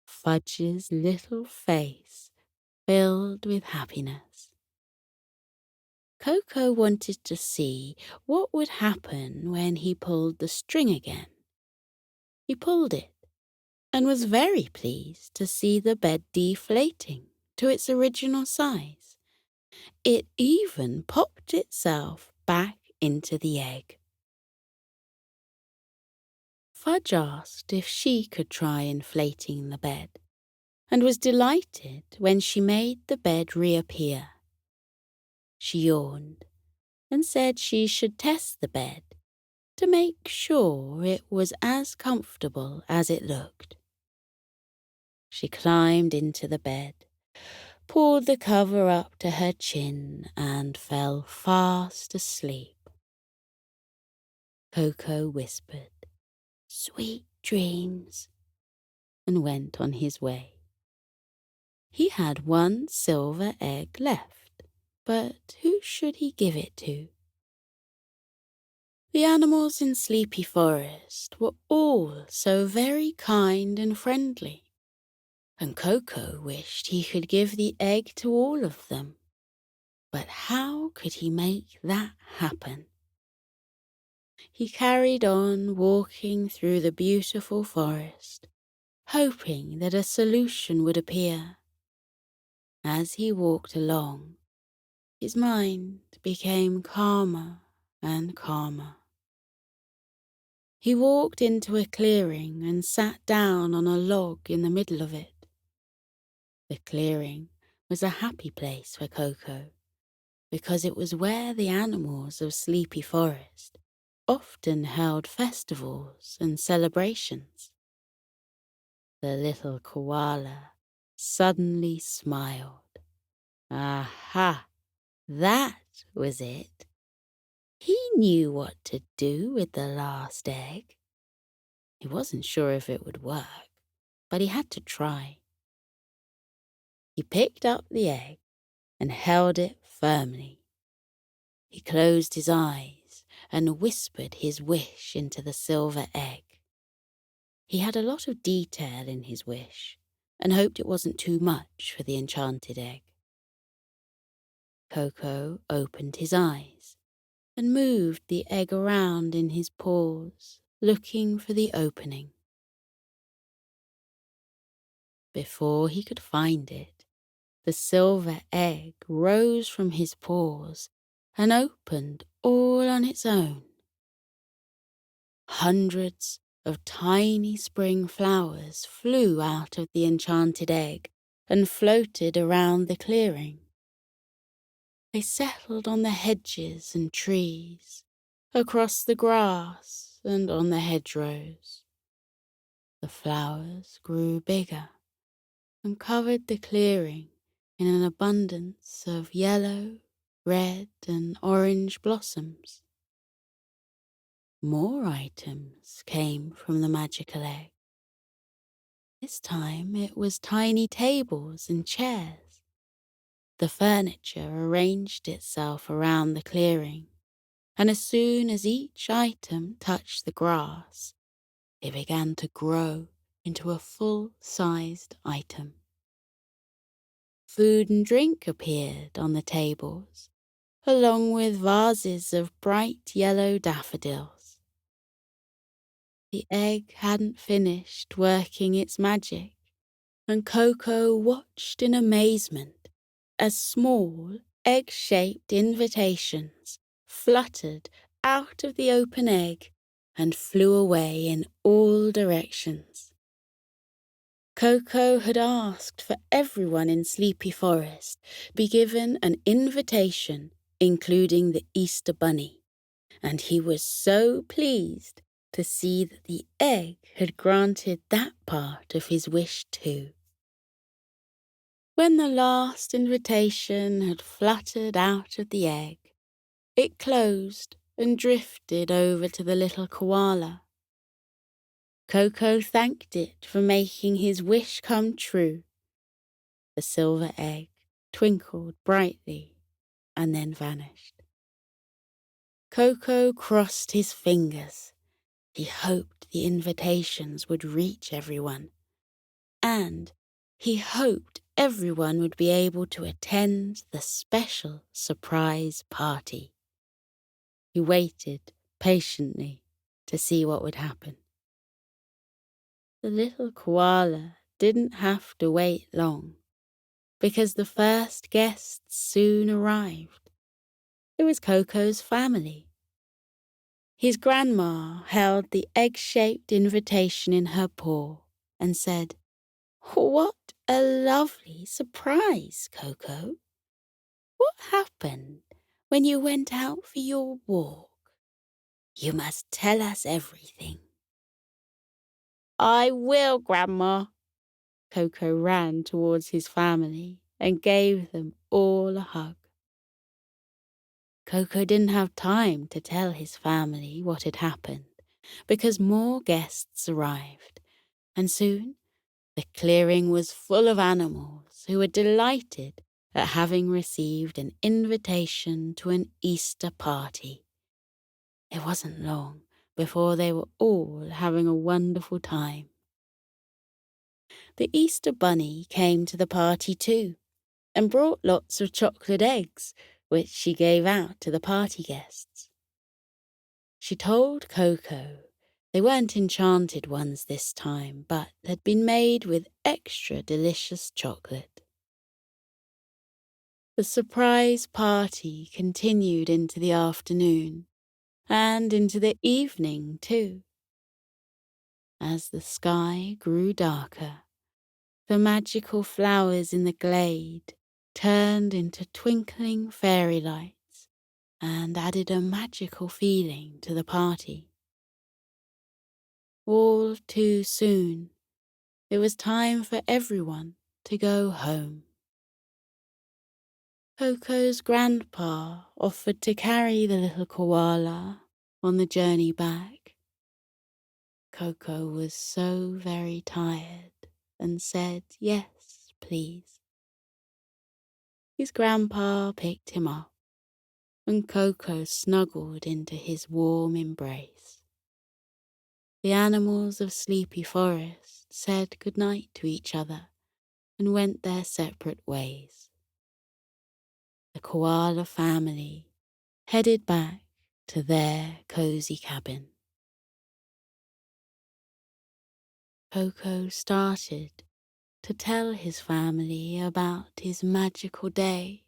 Fudge's little face filled with happiness. Koko wanted to see what would happen when he pulled the string again. He pulled it and was very pleased to see the bed deflating to its original size. It even popped itself back into the egg. Fudge asked if she could try inflating the bed, and was delighted when she made the bed reappear. She yawned and said she should test the bed to make sure it was as comfortable as it looked. She climbed into the bed, pulled the cover up to her chin, and fell fast asleep. Koko whispered, "Sweet dreams," and went on his way. He had one silver egg left, but who should he give it to? The animals in Sleepy Forest were all so very kind and friendly, and Koko wished he could give the egg to all of them. But how could he make that happen? He carried on walking through the beautiful forest, hoping that a solution would appear. As he walked along, his mind became calmer and calmer. He walked into a clearing and sat down on a log in the middle of it. The clearing was a happy place for Koko, because it was where the animals of Sleepy Forest often held festivals and celebrations. The little koala suddenly smiled. Aha! That was it. He knew what to do with the last egg. He wasn't sure if it would work, but he had to try. He picked up the egg and held it firmly. He closed his eyes and whispered his wish into the silver egg. He had a lot of detail in his wish and hoped it wasn't too much for the enchanted egg. Koko opened his eyes and moved the egg around in his paws, looking for the opening. Before he could find it, the silver egg rose from his paws and opened all on its own. Hundreds of tiny spring flowers flew out of the enchanted egg and floated around the clearing. They settled on the hedges and trees, across the grass and on the hedgerows. The flowers grew bigger and covered the clearing in an abundance of yellow, red, and orange blossoms. More items came from the magical egg. This time it was tiny tables and chairs. The furniture arranged itself around the clearing, and as soon as each item touched the grass, it began to grow into a full-sized item. Food and drink appeared on the tables, along with vases of bright yellow daffodils. The egg hadn't finished working its magic, and Koko watched in amazement as small, egg-shaped invitations fluttered out of the open egg and flew away in all directions. Koko had asked for everyone in Sleepy Forest be given an invitation, including the Easter Bunny, and he was so pleased to see that the egg had granted that part of his wish too. When the last invitation had fluttered out of the egg, it closed and drifted over to the little koala. Koko thanked it for making his wish come true. The silver egg twinkled brightly and then vanished. Koko crossed his fingers. He hoped the invitations would reach everyone, and he hoped everyone would be able to attend the special surprise party. He waited patiently to see what would happen. The little koala didn't have to wait long, because the first guests soon arrived. It was Koko's family. His grandma held the egg-shaped invitation in her paw and said, "What a lovely surprise, Koko. What happened when you went out for your walk? You must tell us everything." "I will, Grandma." Koko ran towards his family and gave them all a hug. Koko didn't have time to tell his family what had happened because more guests arrived, and soon the clearing was full of animals who were delighted at having received an invitation to an Easter party. It wasn't long before they were all having a wonderful time. The Easter Bunny came to the party too, and brought lots of chocolate eggs, which she gave out to the party guests. She told Koko they weren't enchanted ones this time, but had been made with extra delicious chocolate. The surprise party continued into the afternoon, and into the evening too. As the sky grew darker, the magical flowers in the glade turned into twinkling fairy lights and added a magical feeling to the party. All too soon, it was time for everyone to go home. Koko's grandpa offered to carry the little koala on the journey back. Koko was so very tired and said yes, please. His grandpa picked him up, and Koko snuggled into his warm embrace. The animals of Sleepy Forest said goodnight to each other and went their separate ways. The koala family headed back to their cozy cabin. Koko started to tell his family about his magical day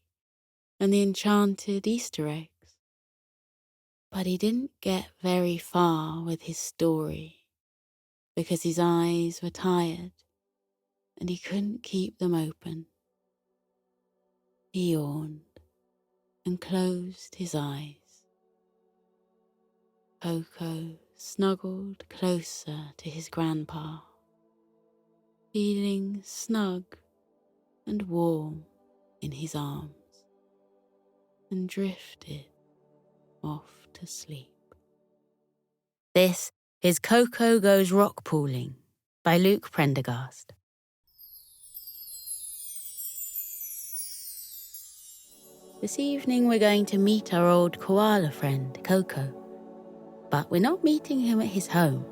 and the enchanted Easter eggs. But he didn't get very far with his story because his eyes were tired and he couldn't keep them open. He yawned and closed his eyes. Koko snuggled closer to his grandpa, feeling snug and warm in his arms, and drifted off to sleep. This is Koko Goes Rock Pooling by Luke Prendergast. This evening we're going to meet our old koala friend, Koko. But we're not meeting him at his home,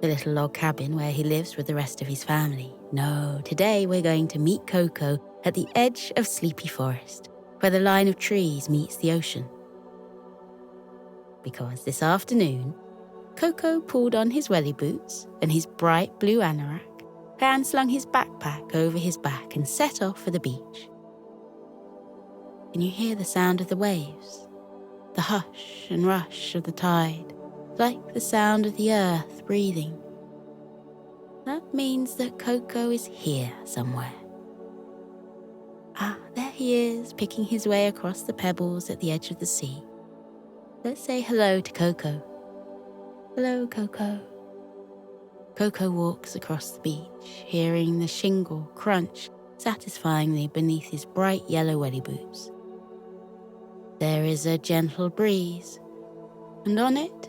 the little log cabin where he lives with the rest of his family. No, today we're going to meet Koko at the edge of Sleepy Forest, where the line of trees meets the ocean. Because this afternoon, Koko pulled on his welly boots and his bright blue anorak and slung his backpack over his back and set off for the beach. Can you hear the sound of the waves? The hush and rush of the tide, like the sound of the earth breathing. That means that Koko is here somewhere. Ah, there he is, picking his way across the pebbles at the edge of the sea. Let's say hello to Koko. Hello, Koko. Koko walks across the beach, hearing the shingle crunch satisfyingly beneath his bright yellow welly boots. There is a gentle breeze, and on it,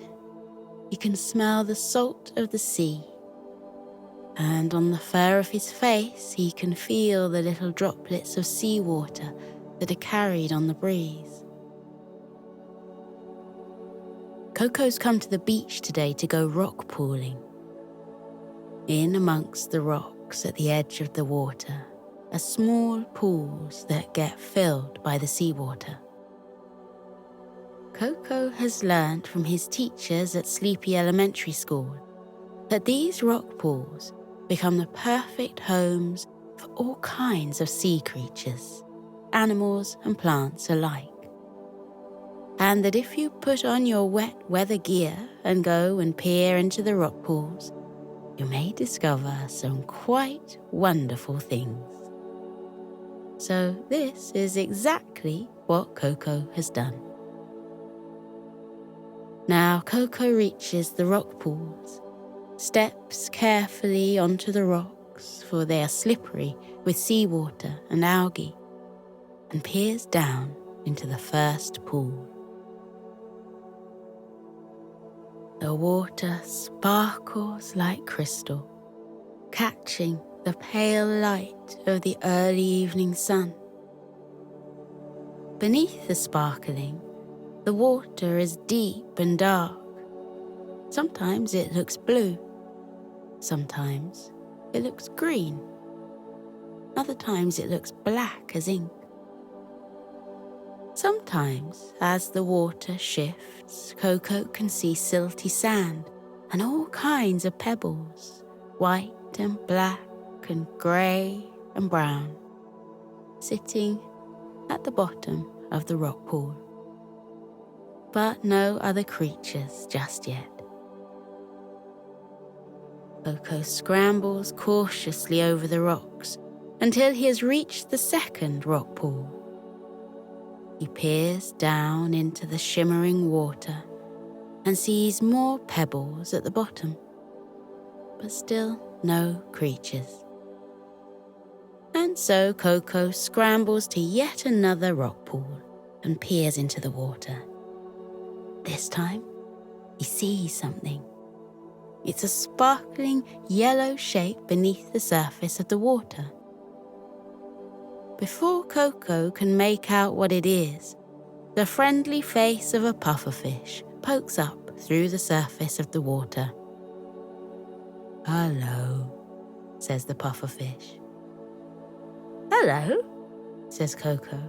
he can smell the salt of the sea. And on the fur of his face, he can feel the little droplets of seawater that are carried on the breeze. Koko's come to the beach today to go rock pooling. In amongst the rocks at the edge of the water are small pools that get filled by the seawater. Koko has learnt from his teachers at Sleepy Elementary School that these rock pools become the perfect homes for all kinds of sea creatures, animals and plants alike. And that if you put on your wet weather gear and go and peer into the rock pools, you may discover some quite wonderful things. So this is exactly what Koko has done. Now Koko reaches the rock pools, steps carefully onto the rocks, for they are slippery with seawater and algae, and peers down into the first pool. The water sparkles like crystal, catching the pale light of the early evening sun. Beneath the sparkling, the water is deep and dark. Sometimes it looks blue. Sometimes it looks green. Other times it looks black as ink. Sometimes, as the water shifts, Koko can see silty sand and all kinds of pebbles, white and black and grey and brown, sitting at the bottom of the rock pool. But no other creatures just yet. Koko scrambles cautiously over the rocks until he has reached the second rock pool. He peers down into the shimmering water and sees more pebbles at the bottom, but still no creatures. And so Koko scrambles to yet another rock pool and peers into the water. This time, he sees something. It's a sparkling yellow shape beneath the surface of the water. Before Koko can make out what it is, the friendly face of a pufferfish pokes up through the surface of the water. "Hello," says the pufferfish. "Hello," says Koko,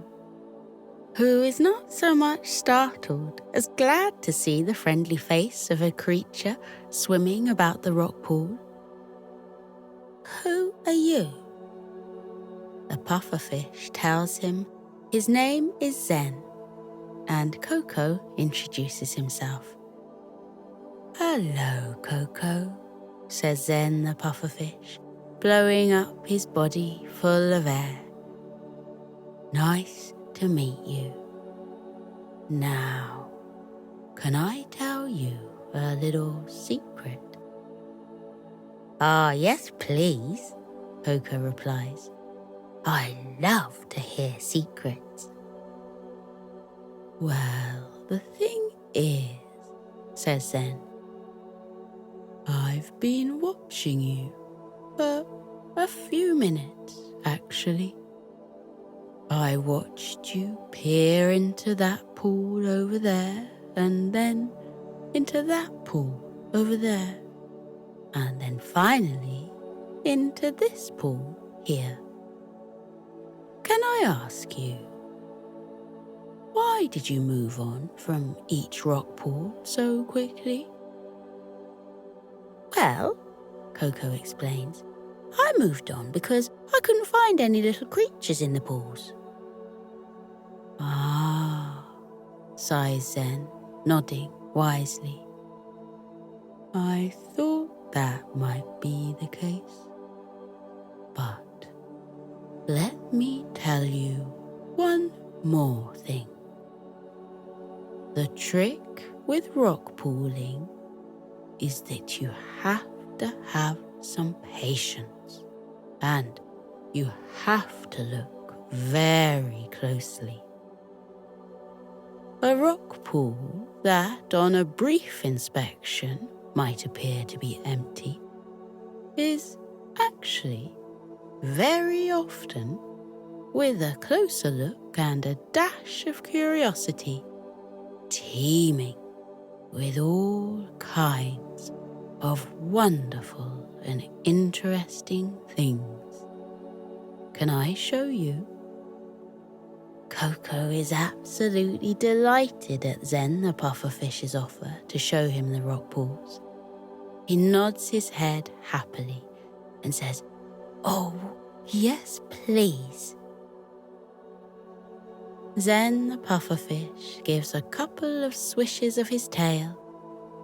who is not so much startled as glad to see the friendly face of a creature swimming about the rock pool. "Who are you?" The pufferfish tells him his name is Zen, and Koko introduces himself. "Hello, Koko," says Zen the pufferfish, blowing up his body full of air. "Nice to meet you. Now, can I tell you a little secret?" "Ah, yes, please," Koko replies. "I love to hear secrets." "Well, the thing is," says Zen, "I've been watching you for a few minutes, actually. I watched you peer into that pool over there, and then into that pool over there, and then finally into this pool here. Can I ask you, why did you move on from each rock pool so quickly?" "Well," Koko explains, "I moved on because I couldn't find any little creatures in the pools." "Ah," sighs Zen, nodding wisely. "I thought that might be the case. But let me tell you one more thing. The trick with rock pooling is that you have to have some patience, and you have to look very closely. A rock pool that on a brief inspection might appear to be empty is actually very often, with a closer look and a dash of curiosity, teeming with all kinds of wonderful and interesting things. Can I show you? Koko is absolutely delighted at Zen the pufferfish's offer to show him the rock pools. He nods his head happily and says, "Oh, yes, please." Zen the pufferfish gives a couple of swishes of his tail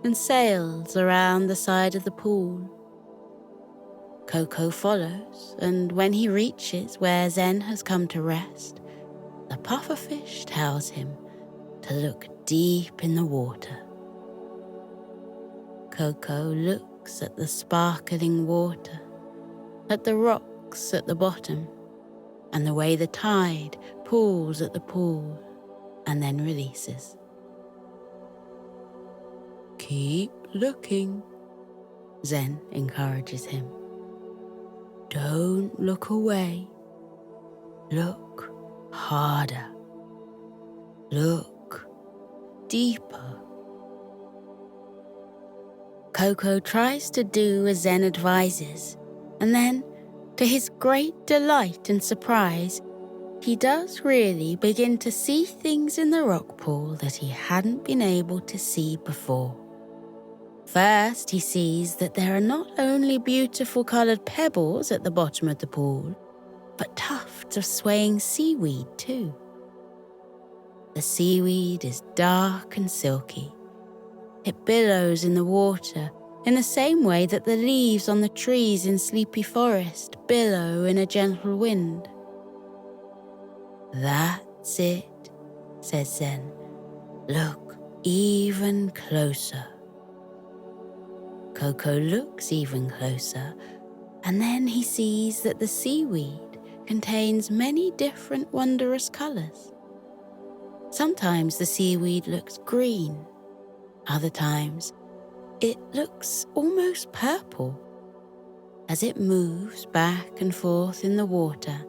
and sails around the side of the pool. Koko follows, and when he reaches where Zen has come to rest, the pufferfish tells him to look deep in the water. Koko looks at the sparkling water, at the rocks at the bottom, and the way the tide pulls at the pool and then releases. "Keep looking," Zen encourages him. "Don't look away. Look harder. Look deeper." Koko tries to do as Zen advises, and then, to his great delight and surprise, he does really begin to see things in the rock pool that he hadn't been able to see before. First, he sees that there are not only beautiful coloured pebbles at the bottom of the pool, but tufts of swaying seaweed too. The seaweed is dark and silky. It billows in the water in the same way that the leaves on the trees in Sleepy Forest billow in a gentle wind. "That's it," says Zen. "Look even closer." Koko looks even closer, and then he sees that the seaweed contains many different wondrous colours. Sometimes the seaweed looks green. Other times, it looks almost purple. As it moves back and forth in the water,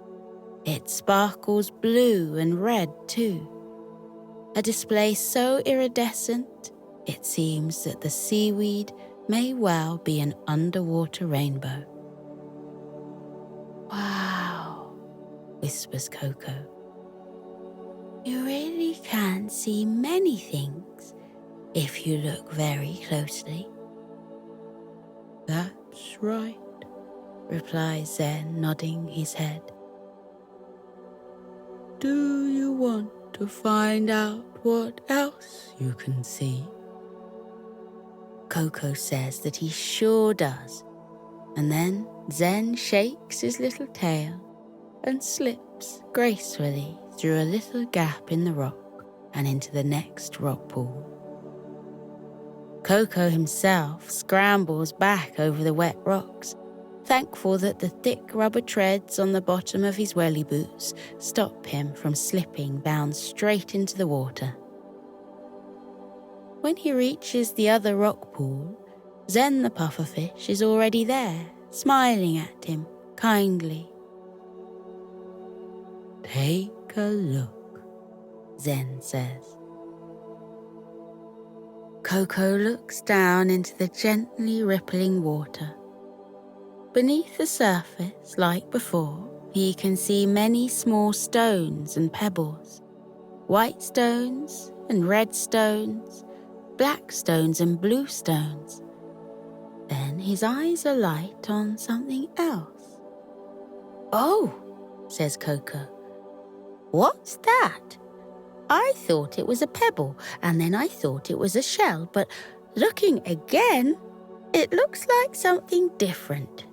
it sparkles blue and red too. A display so iridescent, it seems that the seaweed may well be an underwater rainbow. "Wow," whispers Koko. "You really can see many things if you look very closely." "That's right," replies Zen, nodding his head. "Do you want to find out what else you can see?" Koko says that he sure does, and then Zen shakes his little tail and slips gracefully through a little gap in the rock and into the next rock pool. Koko himself scrambles back over the wet rocks, thankful that the thick rubber treads on the bottom of his welly boots stop him from slipping down straight into the water. When he reaches the other rock pool, Zen the pufferfish is already there, smiling at him kindly. "Take a look," Zen says. Koko looks down into the gently rippling water. Beneath the surface, like before, he can see many small stones and pebbles, white stones and red stones, black stones and blue stones. Then his eyes alight on something else. "Oh," says Koko. "What's that? I thought it was a pebble, and then I thought it was a shell, but looking again, It looks like something different.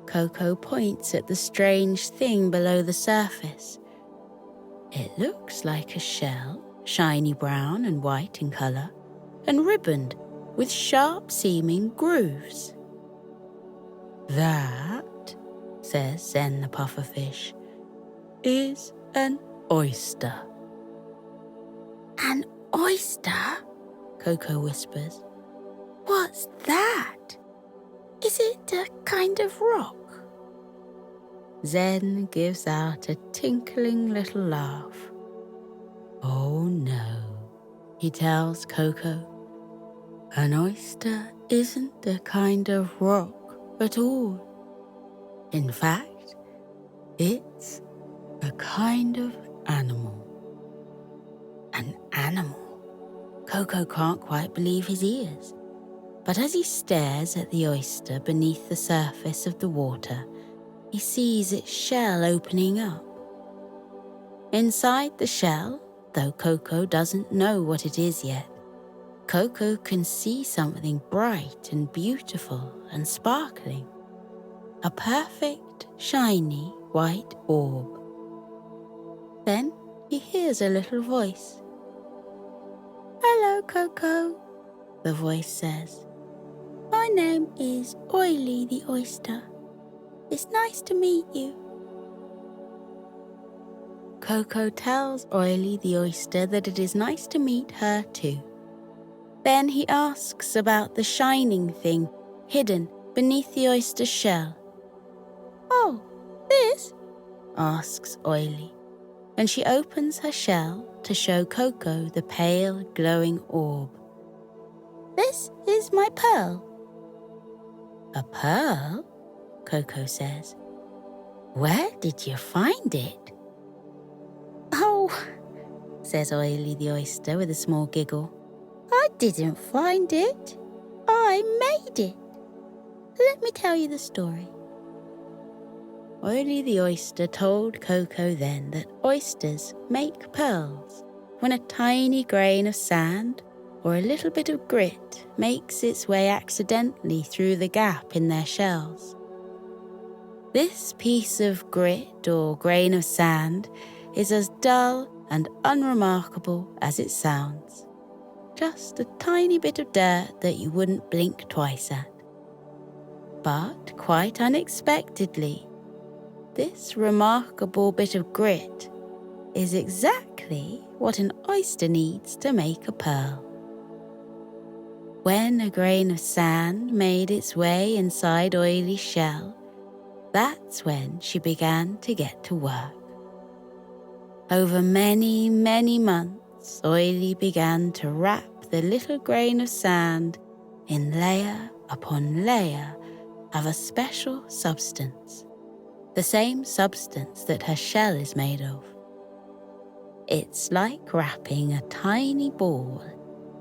Koko points at the strange thing below the surface. It looks like a shell, shiny brown and white in colour, and ribboned with sharp-seeming grooves. That, says Zen the pufferfish, is an oyster. An oyster? Koko whispers. What's that? Is it a kind of rock? Zen gives out a tinkling little laugh. Oh no, he tells Koko. An oyster isn't a kind of rock at all. In fact, it's a kind of animal. An animal? Koko can't quite believe his ears. But as he stares at the oyster beneath the surface of the water, he sees its shell opening up. Inside the shell, though Koko doesn't know what it is yet, Koko can see something bright and beautiful and sparkling. A perfect, shiny, white orb. Then he hears a little voice. Hello, Koko, the voice says. My name is Oily the oyster. It's nice to meet you. Koko tells Oily the oyster that it is nice to meet her too. Then he asks about the shining thing hidden beneath the oyster's shell. Oh, this? Asks Oily, and she opens her shell to show Koko the pale, glowing orb. This is my pearl. A pearl? Koko says. Where did you find it? Oh, says Oily the oyster with a small giggle. I didn't find it. I made it. Let me tell you the story. Oily the oyster told Koko then that oysters make pearls when a tiny grain of sand or a little bit of grit makes its way accidentally through the gap in their shells. This piece of grit or grain of sand is as dull and unremarkable as it sounds. Just a tiny bit of dirt that you wouldn't blink twice at. But quite unexpectedly, this remarkable bit of grit is exactly what an oyster needs to make a pearl. When a grain of sand made its way inside Oily's shell, that's when she began to get to work. Over many, many months, Oily began to wrap the little grain of sand in layer upon layer of a special substance, the same substance that her shell is made of. It's like wrapping a tiny ball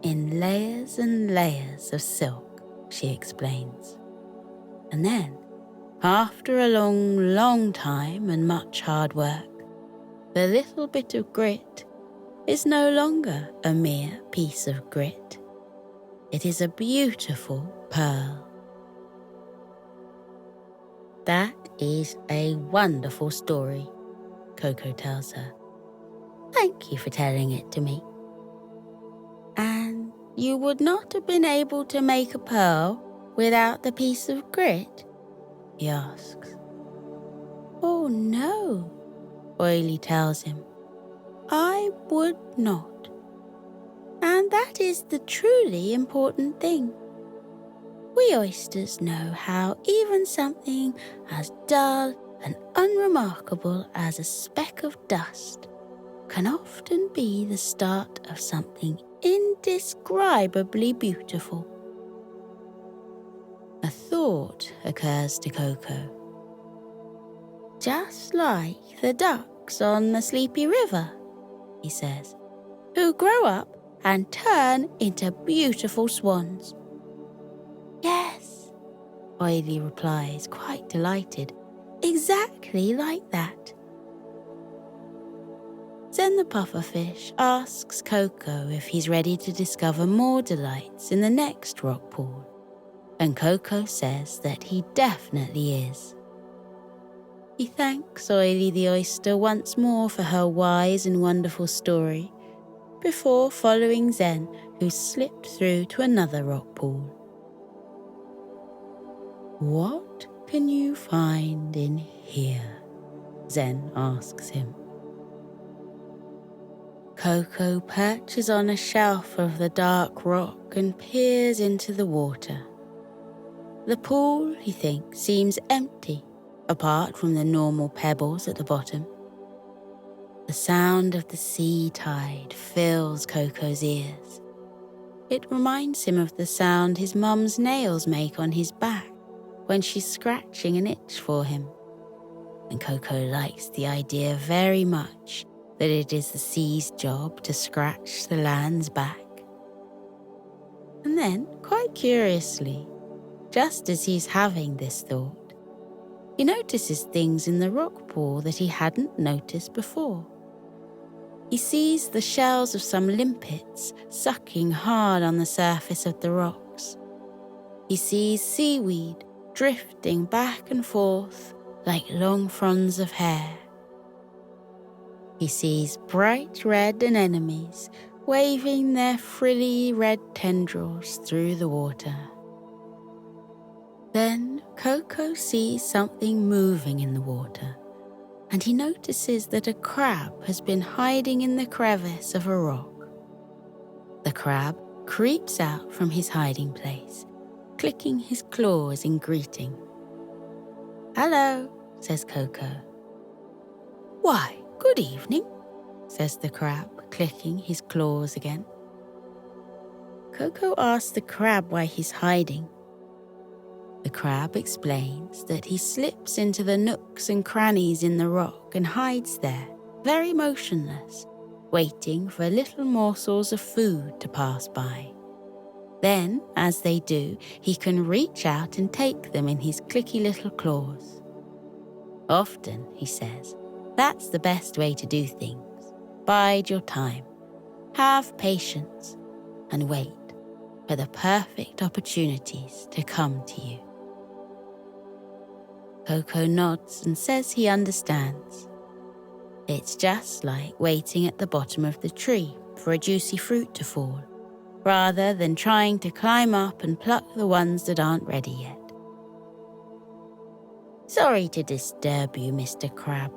in layers and layers of silk, she explains. And then, after a long, long time and much hard work, the little bit of grit is no longer a mere piece of grit. It is a beautiful pearl. That is a wonderful story, Koko tells her. Thank you for telling it to me. And you would not have been able to make a pearl without the piece of grit? He asks. Oh no, Oily tells him. I would not. And that is the truly important thing. We oysters know how even something as dull and unremarkable as a speck of dust can often be the start of something indescribably beautiful. A thought occurs to Koko. Just like the ducks on the Sleepy River, he says, who grow up and turn into beautiful swans. Yes, Oily replies, quite delighted. Exactly like that. Zen the pufferfish asks Koko if he's ready to discover more delights in the next rock pool. and Koko says that he definitely is. He thanks Oily the oyster once more for her wise and wonderful story, before following Zen, who slipped through to another rock pool. "What can you find in here?" Zen asks him. Koko perches on a shelf of the dark rock and peers into the water. The pool, he thinks, seems empty, apart from the normal pebbles at the bottom. The sound of the sea tide fills Koko's ears. It reminds him of the sound his mum's nails make on his back when she's scratching an itch for him. And Koko likes the idea very much that it is the sea's job to scratch the land's back. And then, quite curiously, just as he's having this thought, he notices things in the rock pool that he hadn't noticed before. He sees the shells of some limpets sucking hard on the surface of the rocks. He sees seaweed drifting back and forth like long fronds of hair. He sees bright red anemones waving their frilly red tendrils through the water. Then Koko sees something moving in the water, and he notices that a crab has been hiding in the crevice of a rock. The crab creeps out from his hiding place, clicking his claws in greeting. "Hello," says Koko. "Why, good evening," says the crab, clicking his claws again. Koko asks the crab why he's hiding. The crab explains that he slips into the nooks and crannies in the rock and hides there, very motionless, waiting for little morsels of food to pass by. Then, as they do, he can reach out and take them in his clicky little claws. Often, he says, that's the best way to do things. Bide your time, have patience, and wait for the perfect opportunities to come to you. Koko nods and says he understands. It's just like waiting at the bottom of the tree for a juicy fruit to fall, rather than trying to climb up and pluck the ones that aren't ready yet. "Sorry to disturb you, Mr. Crab,"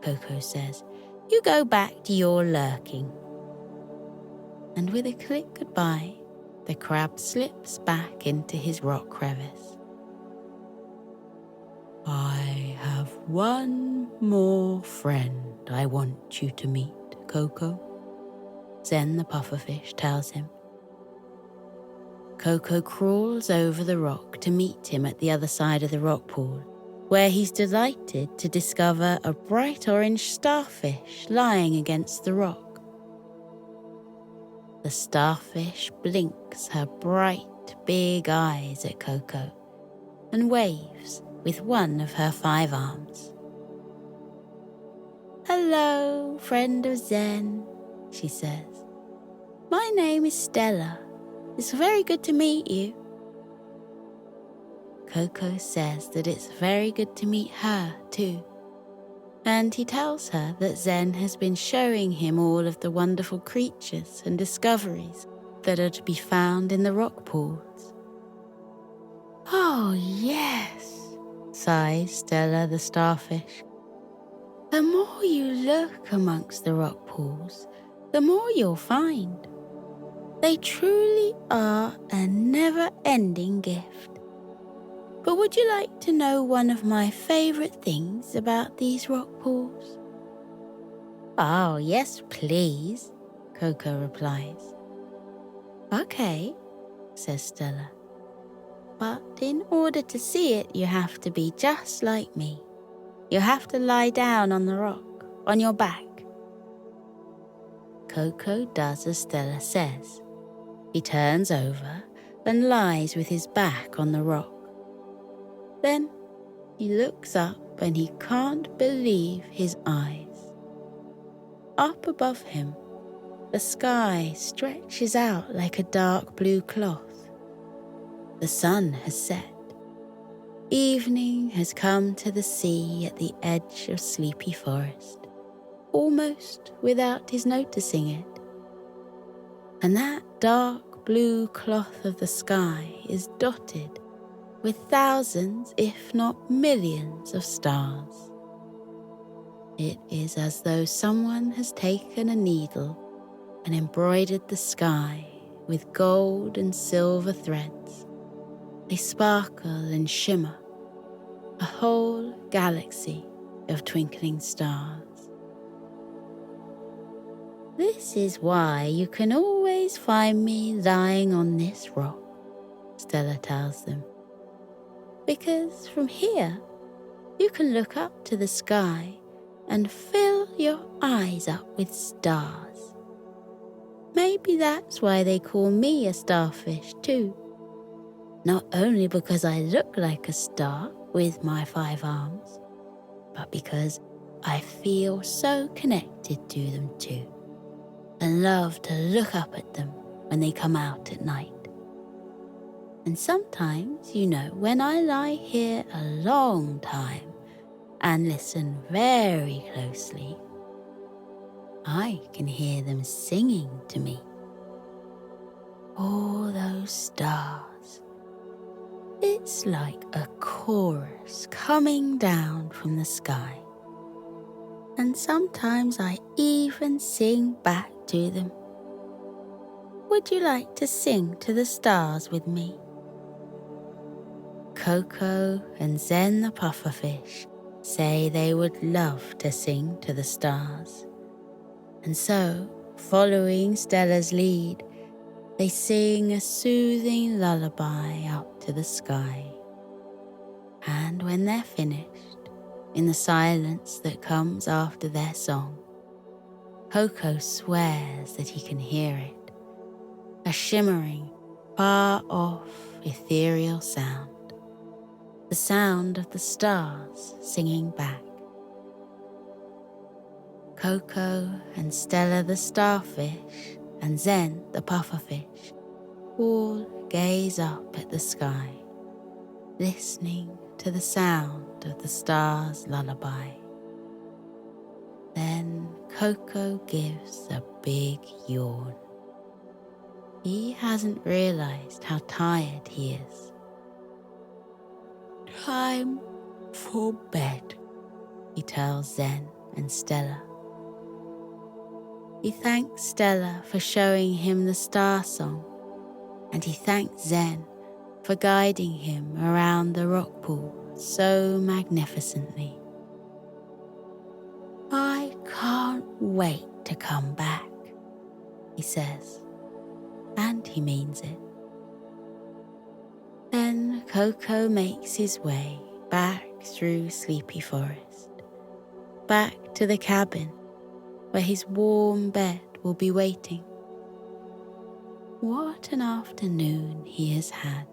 Koko says. "You go back to your lurking." And with a quick goodbye, the crab slips back into his rock crevice. "I have one more friend I want you to meet, Koko," Zen the pufferfish tells him. Koko crawls over the rock to meet him at the other side of the rock pool, where he's delighted to discover a bright orange starfish lying against the rock. The starfish blinks her bright, big eyes at Koko and waves with one of her 5 arms. "Hello, friend of Zen," she says. "My name is Stella. It's very good to meet you." Koko says that it's very good to meet her too, and he tells her that Zen has been showing him all of the wonderful creatures and discoveries that are to be found in the rock pools. "Oh yes," sighs Stella the starfish. "The more you look amongst the rock pools, the more you'll find. They truly are a never-ending gift. But would you like to know one of my favorite things about these rock pools?" "Oh, yes, please," Koko replies. "Okay," says Stella. "But in order to see it, you have to be just like me. You have to lie down on the rock, on your back." Koko does as Stella says. He turns over and lies with his back on the rock. Then he looks up and he can't believe his eyes. Up above him, the sky stretches out like a dark blue cloth. The The sun has set. Evening has come to the sea at the edge of Sleepy Forest, almost without his noticing it. And that dark blue cloth of the sky is dotted with thousands, if not millions, of stars. It is as though someone has taken a needle and embroidered the sky with gold and silver threads. They sparkle and shimmer, a whole galaxy of twinkling stars. This is why you can always find me lying on this rock, Stella tells them. Because from here, you can look up to the sky and fill your eyes up with stars. Maybe that's why they call me a starfish too. Not only because I look like a star with my 5 arms, but because I feel so connected to them too, and love to look up at them when they come out at night. And sometimes, when I lie here a long time and listen very closely, I can hear them singing to me. All those stars. It's like a chorus coming down from the sky. And sometimes I even sing back to them. Would you like to sing to the stars with me? Koko and Zen the pufferfish say they would love to sing to the stars. And so, following Stella's lead, they sing a soothing lullaby up to the sky. And when they're finished, in the silence that comes after their song, Koko swears that he can hear it, a shimmering, far-off, ethereal sound, the sound of the stars singing back. Koko and Stella the starfish and Zen the pufferfish all gaze up at the sky, listening to the sound of the stars' lullaby. Then Koko gives a big yawn. He hasn't realized how tired he is. Time for bed, he tells Zen and Stella. He thanks Stella for showing him the star song, and he thanks Zen for guiding him around the rock pool so magnificently. I can't wait to come back, he says, and he means it. Then Koko makes his way back through Sleepy Forest, back to the cabin where his warm bed will be waiting. What an afternoon he has had.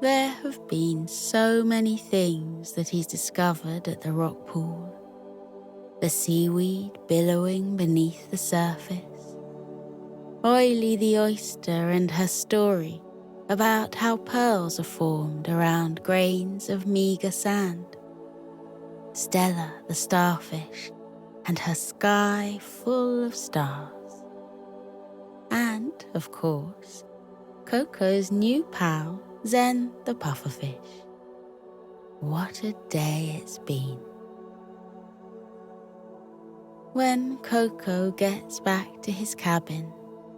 There have been so many things that he's discovered at the rock pool. The seaweed billowing beneath the surface, Oily the oyster and her story about how pearls are formed around grains of meager sand, Stella the starfish and her sky full of stars, and, of course, Koko's new pal, Zen the pufferfish. What a day it's been. When Koko gets back to his cabin,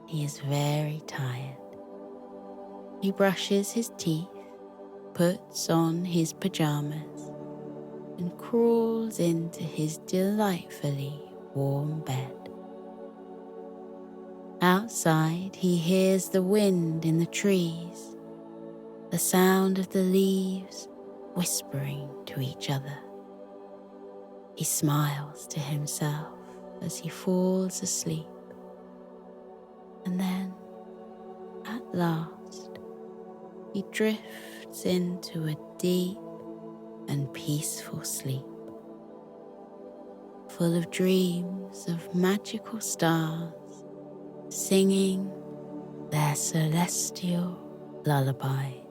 he is very tired. He brushes his teeth, puts on his pajamas, and crawls into his delightfully warm bed. Outside, he hears the wind in the trees, the sound of the leaves whispering to each other. He smiles to himself as he falls asleep, and then, at last, he drifts into a deep and peaceful sleep, full of dreams of magical stars singing their celestial lullaby.